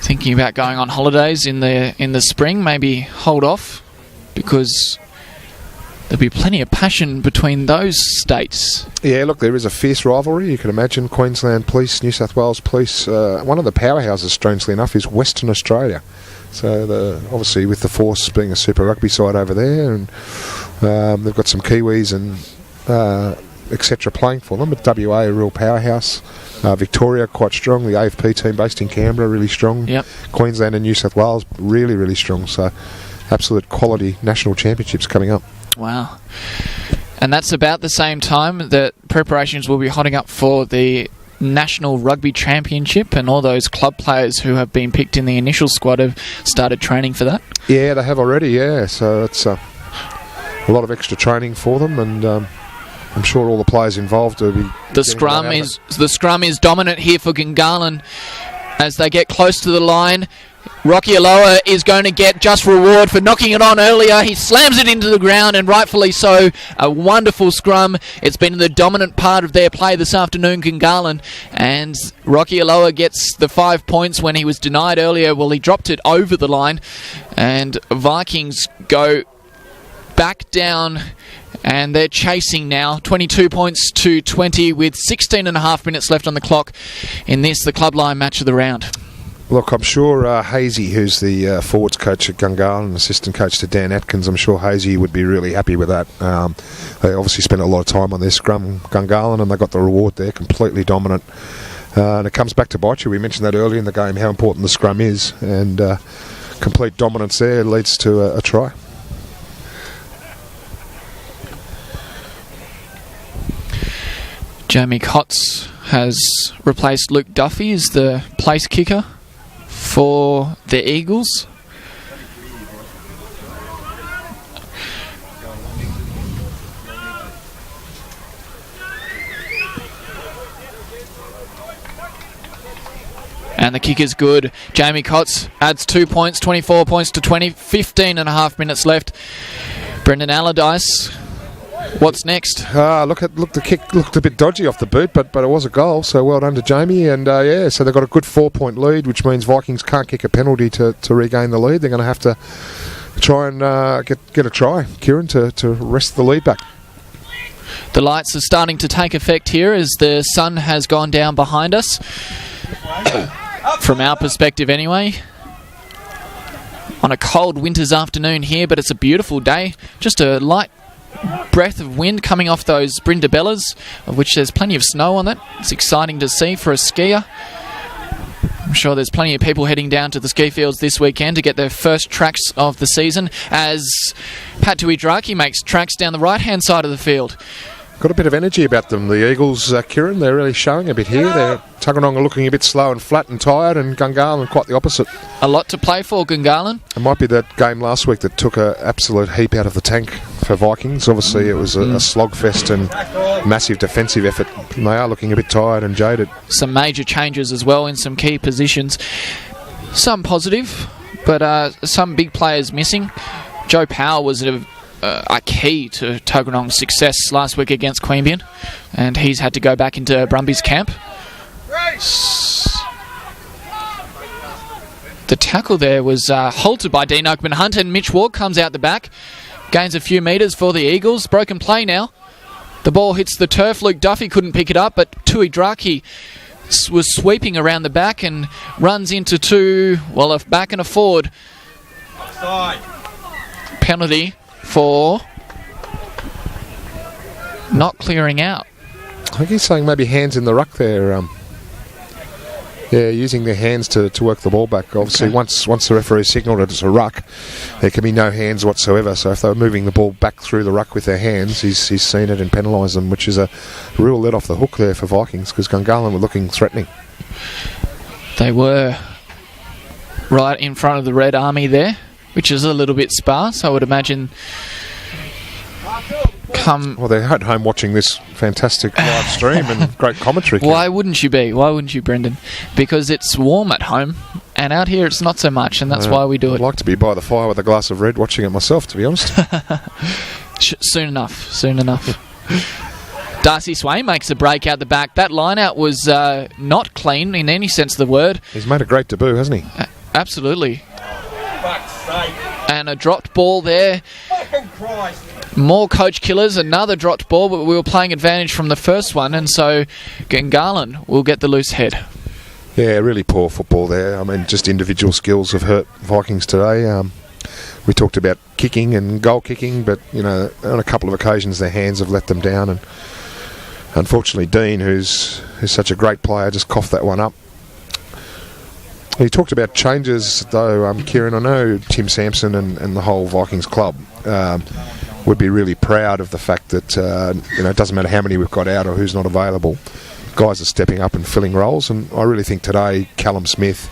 thinking about going on holidays in the spring. Maybe hold off, because there'll be plenty of passion between those states. Yeah, look, there is a fierce rivalry. You can imagine Queensland Police, New South Wales Police. One of the powerhouses, strangely enough, is Western Australia. So obviously with the Force being a Super Rugby side over there, and they've got some Kiwis and etc. playing for them. But WA, a real powerhouse. Victoria, quite strong. The AFP team based in Canberra, really strong. Yep. Queensland and New South Wales, really, really strong. So absolute quality national championships coming up. Wow. And that's about the same time that preparations will be hotting up for the National Rugby Championship, and all those club players who have been picked in the initial squad have started training for that. Yeah, they have already, yeah. So it's a lot of extra training for them, and I'm sure all the players involved will be... The scrum is dominant here for Gungahlin as they get close to the line. Rocky Aloha is going to get just reward for knocking it on earlier. He slams it into the ground, and rightfully so. A wonderful scrum. It's been the dominant part of their play this afternoon, Gungahlin. And Rocky Aloha gets the 5 points when he was denied earlier. Well, he dropped it over the line. And Vikings go back down, and they're chasing now. 22 points to 20 with 16 and a half minutes left on the clock in this, the club line match of the round. Look, I'm sure Hazy, who's the forwards coach at Gungahlin, assistant coach to Dan Atkins, I'm sure Hazy would be really happy with that. They obviously spent a lot of time on their scrum, Gungahlin, and they got the reward there, completely dominant. And it comes back to bite you. We mentioned that earlier in the game, how important the scrum is, and complete dominance there leads to a try. Jamie Kotz has replaced Luke Duffy as the place kicker for the Eagles. And the kick is good. Jamie Kotz adds 2 points, 24 points to 20, 15 and a half minutes left. Brendan Allardyce, what's next? The kick looked a bit dodgy off the boot, but it was a goal, so well done to Jamie. And so they've got a good 4-point lead, which means Vikings can't kick a penalty to regain the lead. They're going to have to try and get a try, Kieran, to wrest the lead back. The lights are starting to take effect here as the sun has gone down behind us. From our perspective anyway. On a cold winter's afternoon here, but it's a beautiful day. Just a light breath of wind coming off those Brindabellas, of which there's plenty of snow on it. It's exciting to see for a skier. I'm sure there's plenty of people heading down to the ski fields this weekend to get their first tracks of the season as Pat Tuidraki makes tracks down the right-hand side of the field. Got a bit of energy about them, the Eagles, Kieran. They're really showing a bit here. Tuggeranong are looking a bit slow and flat and tired, and Gungahlin quite the opposite. A lot to play for, Gungahlin. It might be that game last week that took an absolute heap out of the tank for Vikings. Obviously, it was a slogfest and massive defensive effort. And they are looking a bit tired and jaded. Some major changes as well in some key positions. Some positive, but some big players missing. Joe Powell was a key to Tuggeranong's success last week against Queanbeyan, and he's had to go back into Brumby's camp. The tackle there was halted by Dean Oakman Hunt, and Mitch Ward comes out the back, gains a few metres for the Eagles. Broken play now. The ball hits the turf. Luke Duffy couldn't pick it up, but Tuidraki was sweeping around the back and runs into a back and a forward. Offside. Penalty for not clearing out. I think he's saying maybe hands in the ruck there. Using their hands to work the ball back. Obviously, Okay. once the referee signalled it as a ruck, there can be no hands whatsoever. So if they were moving the ball back through the ruck with their hands, he's seen it and penalised them, which is a real let off the hook there for Vikings, because Gungahlin were looking threatening. They were right in front of the Red Army there, which is a little bit sparse, I would imagine. Well, they're at home watching this fantastic live stream and great commentary. Why wouldn't you be? Why wouldn't you, Brendan? Because it's warm at home, and out here it's not so much, and that's why we do I'd it. like to be by the fire with a glass of red watching it myself, to be honest. Soon enough. Darcy Swain makes a break out the back. That line-out was not clean in any sense of the word. He's made a great debut, hasn't he? Absolutely. Fuck's sake. And a dropped ball there. Fucking Christ. More coach killers, another dropped ball, but we were playing advantage from the first one, and so Gungahlin will get the loose head. Yeah, really poor football there. I mean, just individual skills have hurt Vikings today. We talked about kicking and goal kicking, but, on a couple of occasions their hands have let them down, and unfortunately Dean, who's such a great player, just coughed that one up. He talked about changes, though, Kieran. I know Tim Sampson and the whole Vikings club would be really proud of the fact that it doesn't matter how many we've got out or who's not available. Guys are stepping up and filling roles, and I really think today Callum Smith,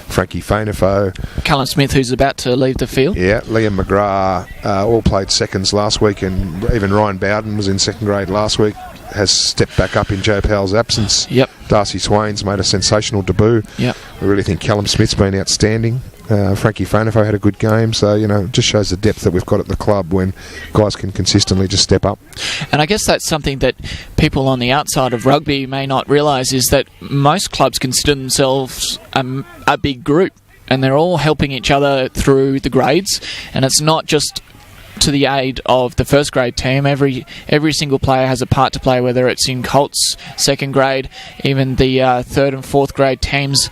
Frankie Fainafo, Callum Smith, who's about to leave the field. Yeah, Liam McGrath all played seconds last week, and even Ryan Bowden was in second grade last week, has stepped back up in Joe Powell's absence. Yep. Darcy Swain's made a sensational debut. Yep. I really think Callum Smith's been outstanding. Frankie Fainafo had a good game, so it just shows the depth that we've got at the club when guys can consistently just step up. And I guess that's something that people on the outside of rugby may not realise, is that most clubs consider themselves a big group, and they're all helping each other through the grades, and it's not just to the aid of the first grade team. Every single player has a part to play, whether it's in Colts, second grade, even the third and fourth grade teams.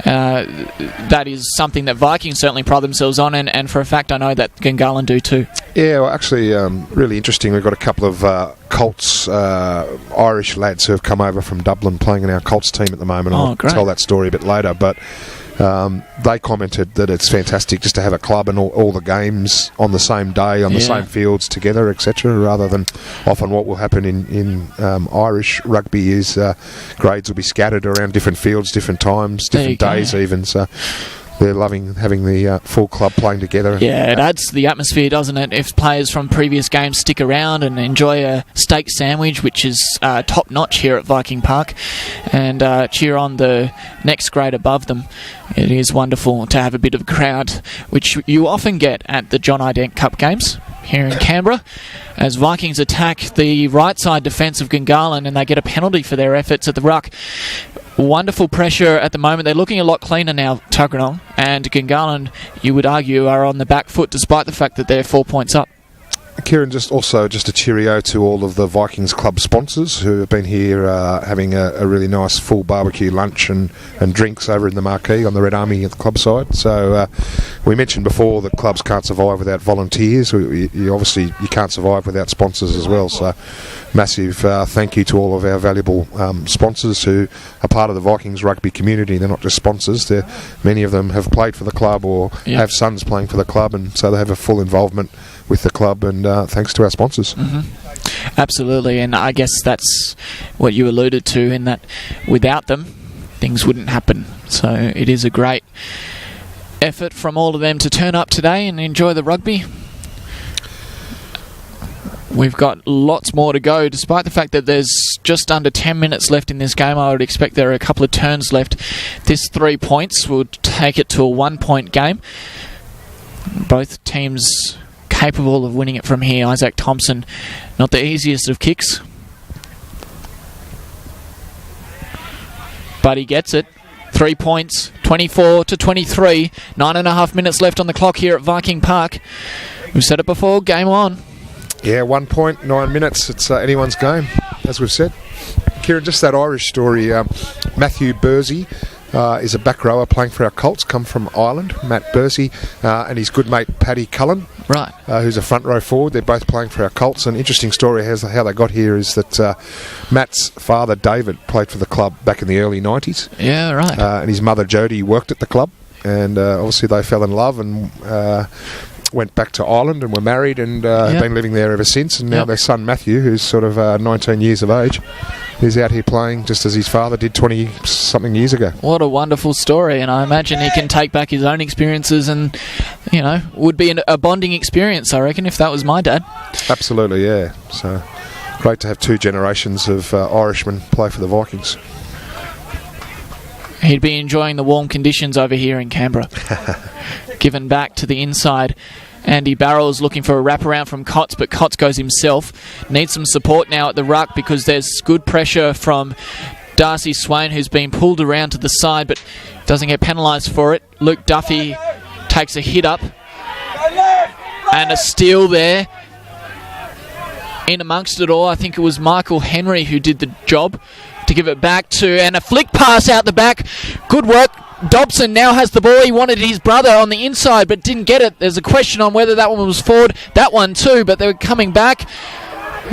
That is something that Vikings certainly pride themselves on, and for a fact I know that Gungahlin do too. Yeah, well, actually, really interesting. We've got a couple of Colts Irish lads who have come over from Dublin playing in our Colts team at the moment. I'll tell that story a bit later, but they commented that it's fantastic just to have a club and all the games on the same day, on the same fields together, etc., rather than often what will happen in Irish rugby is grades will be scattered around different fields, different times, different days even, so they're loving having the full club playing together. Yeah, it adds to the atmosphere, doesn't it? If players from previous games stick around and enjoy a steak sandwich, which is top-notch here at Viking Park, and cheer on the next grade above them, it is wonderful to have a bit of a crowd, which you often get at the John Ident Cup games here in Canberra, as Vikings attack the right side defence of Gungahlin, and they get a penalty for their efforts at the ruck. Wonderful pressure at the moment. They're looking a lot cleaner now, Tuggeranong, and Gungahlin, you would argue, are on the back foot despite the fact that they're 4 points up. Kieran, just a cheerio to all of the Vikings club sponsors who have been here having a really nice full barbecue lunch and drinks over in the marquee on the Red Army at the club side. So we mentioned before that clubs can't survive without volunteers. You obviously can't survive without sponsors as well. So massive thank you to all of our valuable sponsors who are part of the Vikings rugby community. They're not just sponsors. Many of them have played for the club or have sons playing for the club, and so they have a full involvement with the club, and thanks to our sponsors. Absolutely, and I guess that's what you alluded to, in that without them things wouldn't happen. So it is a great effort from all of them to turn up today and enjoy the rugby. We've got lots more to go, despite the fact that there's just under 10 minutes left in this game. I would expect there are a couple of turns left. This 3 points will take it to a 1-point game. Both teams capable of winning it from here. Isaac Thompson, not the easiest of kicks, but he gets it. 3 points, 24-23. 9.5 minutes left on the clock here at Viking Park. We've said it before, game on. Yeah, 1 point, 9 minutes. It's anyone's game, as we've said. Kieran, just that Irish story. Matthew Bursey is a back rower playing for our Colts, come from Ireland. Matt Bursey and his good mate Paddy Cullen, right, who's a front row forward. They're both playing for our Colts. An interesting story how they got here is that Matt's father David played for the club back in the early 90s. Yeah, right. And his mother Jodie worked at the club, and obviously they fell in love and went back to Ireland and were married, and have been living there ever since. And now their son Matthew, who's sort of 19 years of age, is out here playing just as his father did 20-something years ago. What a wonderful story, and I imagine he can take back his own experiences, and would be a bonding experience, I reckon, if that was my dad. Absolutely, yeah. So great to have two generations of Irishmen play for the Vikings. He'd be enjoying the warm conditions over here in Canberra. Given back to the inside. Andy Barrell's looking for a wraparound from Cotts, but Cotts goes himself. Needs some support now at the ruck because there's good pressure from Darcy Swain, who's been pulled around to the side but doesn't get penalised for it. Luke Duffy takes a hit up. And a steal there. In amongst it all, I think it was Michael Henry who did the job to give it back to, and a flick pass out the back. Good work. Dobson now has the ball. He wanted his brother on the inside but didn't get it. There's a question on whether that one was forward. That one too, but they were coming back.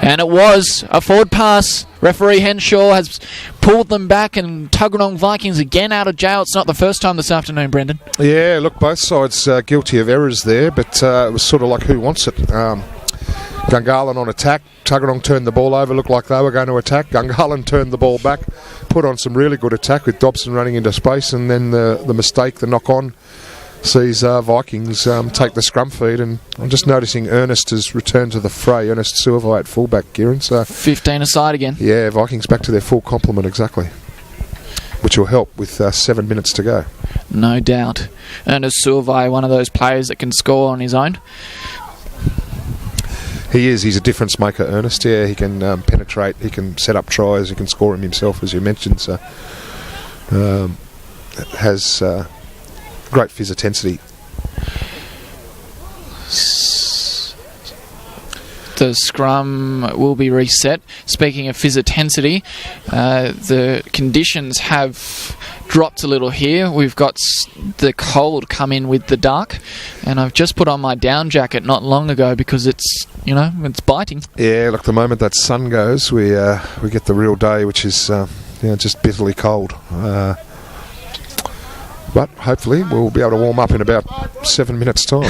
And it was a forward pass. Referee Henshaw has pulled them back, and Tuggeranong Vikings again out of jail. It's not the first time this afternoon, Brendan. Yeah, look, both sides guilty of errors there, but it was sort of like who wants it. Gungahlin on attack. Tuggeranong turned the ball over, looked like they were going to attack. Gungahlin turned the ball back, put on some really good attack with Dobson running into space, and then the mistake, the knock-on, sees Vikings take the scrum feed. And I'm just noticing Ernest has returned to the fray. Ernest Suavai at fullback, Kieran. So 15 aside again. Yeah, Vikings back to their full complement, exactly. Which will help with 7 minutes to go. No doubt. Ernest Suavai, one of those players that can score on his own. He is. He's a difference maker, Ernest. Yeah, he can penetrate. He can set up tries. He can score him himself, as you mentioned. So, has great phys intensity. The scrum will be reset. Speaking of phys intensity, the conditions have dropped a little here. We've got the cold come in with the dark, and I've just put on my down jacket not long ago because it's biting. Yeah, look, the moment that sun goes, we get the real day, which is just bitterly cold. But hopefully we'll be able to warm up in about 7 minutes' time.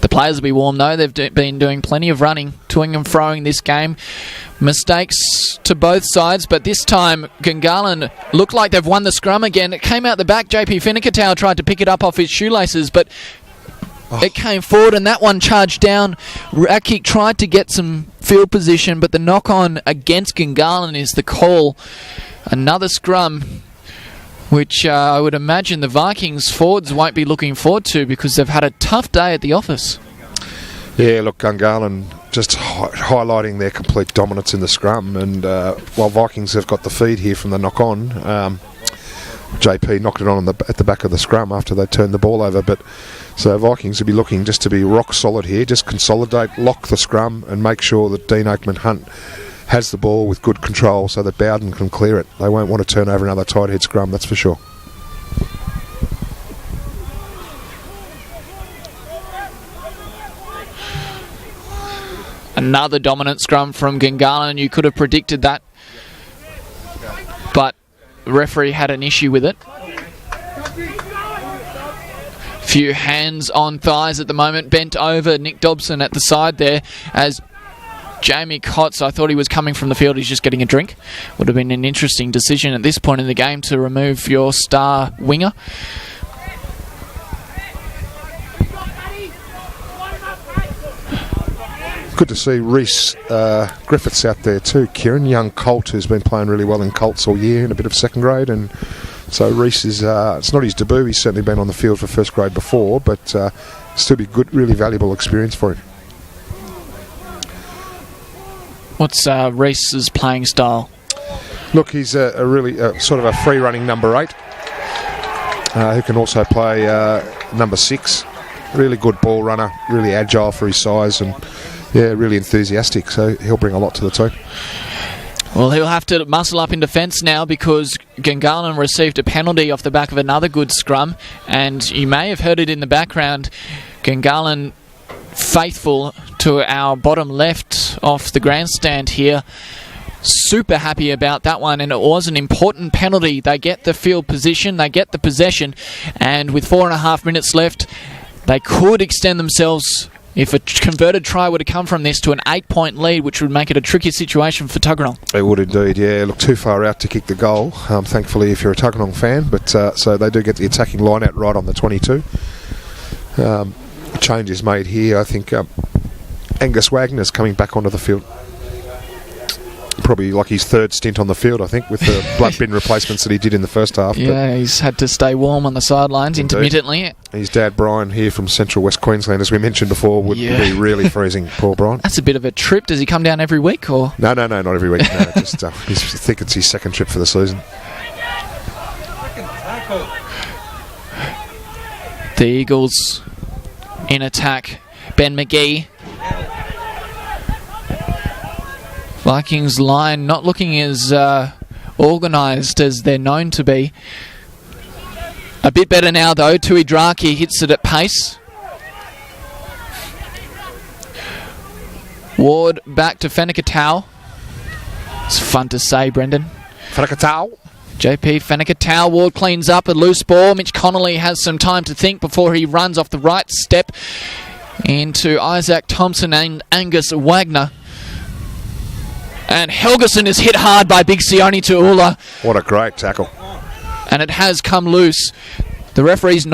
The players will be warm though. They've been doing plenty of running, toing and froing this game. Mistakes to both sides, but this time Gungahlin looked like they've won the scrum again. It came out the back. JP Finicatow tried to pick it up off his shoelaces, but it came forward, and that one charged down. Rakic tried to get some field position, but the knock-on against Gungahlin is the call. Another scrum, which I would imagine the Vikings forwards won't be looking forward to because they've had a tough day at the office. Yeah, look, Gungahlin just highlighting their complete dominance in the scrum, and while Vikings have got the feed here from the knock-on, JP knocked it on at the back of the scrum after they turned the ball over. But so Vikings will be looking just to be rock solid here, just consolidate, lock the scrum, and make sure that Dean Oakman Hunt has the ball with good control so that Bowden can clear it. They won't want to turn over another tight head scrum, that's for sure. Another dominant scrum from Gungahlin. You could have predicted that, but the referee had an issue with it. Few hands on thighs at the moment. Bent over, Nick Dobson at the side there as Jamie Kotz, I thought he was coming from the field. He's just getting a drink. Would have been an interesting decision at this point in the game to remove your star winger. Good to see Reece Griffiths out there too, Kieran. Young Colt who's been playing really well in Colts all year in a bit of second grade. And so Reece is, it's not his debut. He's certainly been on the field for first grade before, but still be good, really valuable experience for him. What's Reece's playing style? Look, he's a really sort of a free-running number 8 who can also play number 6. Really good ball runner, really agile for his size, and yeah, really enthusiastic. So he'll bring a lot to the team. Well, he'll have to muscle up in defence now because Gungahlin received a penalty off the back of another good scrum, and you may have heard it in the background. Gungahlin, faithful to our bottom left off the grandstand here, super happy about that one, and it was an important penalty. They get the field position, they get the possession, and with 4.5 minutes left, they could extend themselves, if a converted try were to come from this, to an 8-point lead, which would make it a tricky situation for Tuggeranong. It would indeed, yeah. Look, too far out to kick the goal, thankfully, if you're a Tuggeranong fan. But so they do get the attacking line out right on the 22. Change is made here. I think Angus Wagner's coming back onto the field. Probably like his third stint on the field, I think, with the blood bin replacements that he did in the first half. Yeah, he's had to stay warm on the sidelines intermittently. His dad, Brian, here from Central West Queensland, as we mentioned before, would be really freezing. Poor Brian. That's a bit of a trip. Does he come down every week? Or No, not every week. No, just I think it's his second trip for the season. The Eagles in attack. Ben McGee. Vikings line not looking as organised as they're known to be. A bit better now though. Tuidraki hits it at pace. Ward back to Fenekatau. It's fun to say, Brendan. Fenekatau. JP Fenekatau. Ward cleans up a loose ball. Mitch Connolly has some time to think before he runs off the right step into Isaac Thompson and Angus Wagner. And Helgeson is hit hard by Big Sione Tuula. What a great tackle. And it has come loose. The referee's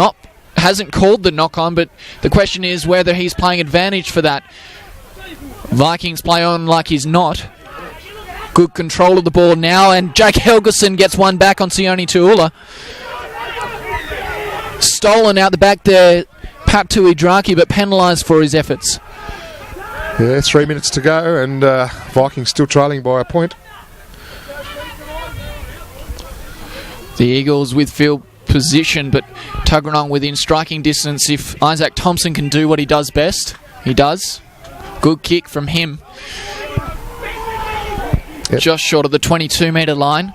hasn't called the knock on, but the question is whether he's playing advantage for that. Vikings play on like he's not. Good control of the ball now, and Jake Helgeson gets one back on Sione Tuula. Stolen out the back there, Pap Tuidraki, but penalised for his efforts. Yeah, 3 minutes to go, and Vikings still trailing by a point. The Eagles with field position, but Tuggeranong within striking distance. If Isaac Thompson can do what he does best, he does. Good kick from him. Yep. Just short of the 22-metre line.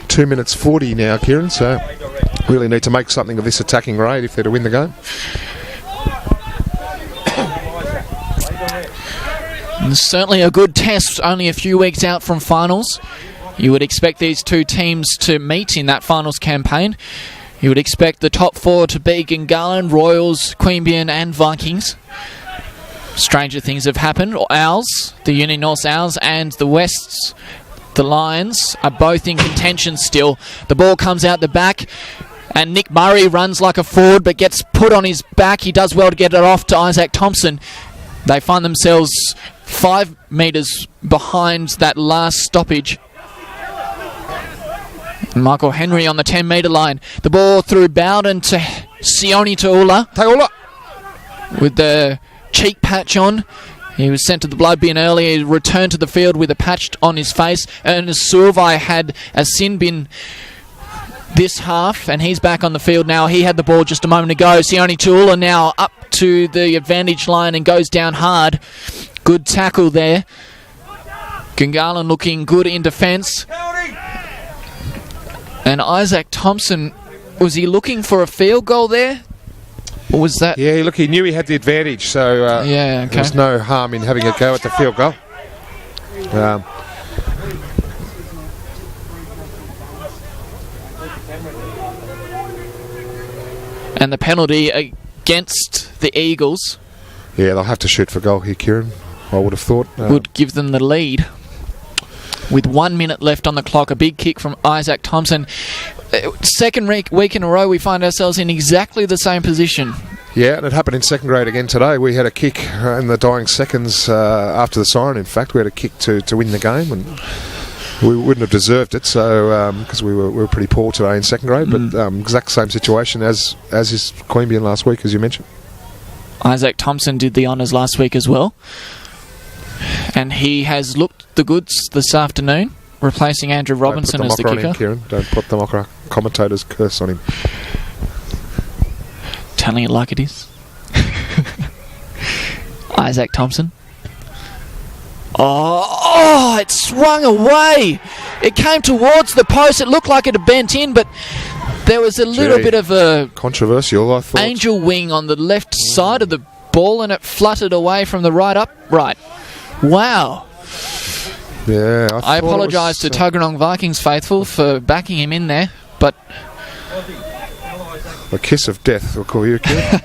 2 minutes 40 now, Kieran, so really need to make something of this attacking raid if they're to win the game. And certainly a good test, only a few weeks out from finals. You would expect these two teams to meet in that finals campaign. You would expect the top 4 to be Gungahlin, Royals, Queanbeyan and Vikings. Stranger things have happened. Owls, the Union North Owls, and the Wests, the Lions, are both in contention still. The ball comes out the back, and Nick Murray runs like a forward but gets put on his back. He does well to get it off to Isaac Thompson. They find themselves 5 metres behind that last stoppage. Michael Henry on the 10-metre line. The ball through Bowden to Sione Tuula. With the cheek patch on. He was sent to the blood bin earlier. He returned to the field with a patch on his face. Ernest Survey had a sin bin this half, and he's back on the field now. He had the ball just a moment ago. Sione Tuula now up to the advantage line and goes down hard. Good tackle there. Gungahlin looking good in defence. And Isaac Thompson, was he looking for a field goal there? Or was that... Yeah, look, he knew he had the advantage, so yeah, okay. There's no harm in having a go at the field goal. And the penalty against the Eagles... Yeah, they'll have to shoot for goal here, Kieran, I would have thought. Would give them the lead. With 1 minute left on the clock, a big kick from Isaac Thompson. Second week in a row, we find ourselves in exactly the same position. Yeah, and it happened in second grade again today. We had a kick in the dying seconds after the siren. In fact, we had a kick to win the game, and we wouldn't have deserved it. So because we were pretty poor today in second grade, but exact same situation as is Queanbeyan last week, as you mentioned. Isaac Thompson did the honours last week as well, and he has looked the goods this afternoon, replacing Andrew Robinson as the kicker. Him, Kieran. Don't put the mocker commentator's curse on him. Telling it like it is. Isaac Thompson. Oh, it swung away. It came towards the post. It looked like it had bent in, but there was a little bit of a... controversial, I thought. Angel wing on the left side of the ball, and it fluttered away from the right upright. Wow. Yeah, I apologise to Tuggeranong Vikings faithful for backing him in there, but... a kiss of death, we'll call you, Kieran.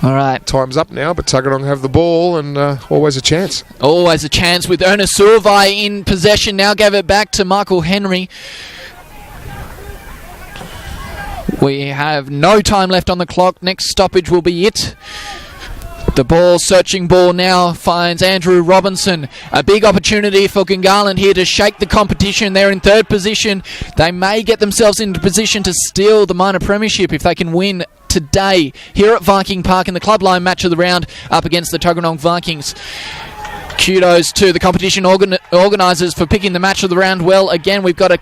All right. Time's up now, but Tuggeranong have the ball, and always a chance. Always a chance with Ernest Survey in possession. Now gave it back to Michael Henry. We have no time left on the clock. Next stoppage will be it. The searching ball now finds Andrew Robinson. A big opportunity for Gungahlin here to shake the competition. They're in third position. They may get themselves into position to steal the minor premiership if they can win today here at Viking Park in the club line match of the round up against the Tuggeranong Vikings. Kudos to the competition organisers for picking the match of the round well. Again, we've got a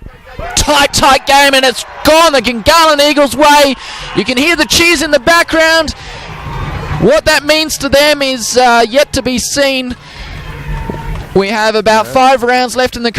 tight game, and it's gone the Gungahlin Eagles' way. You can hear the cheers in the background. What that means to them is yet to be seen. We have about 5 rounds left in the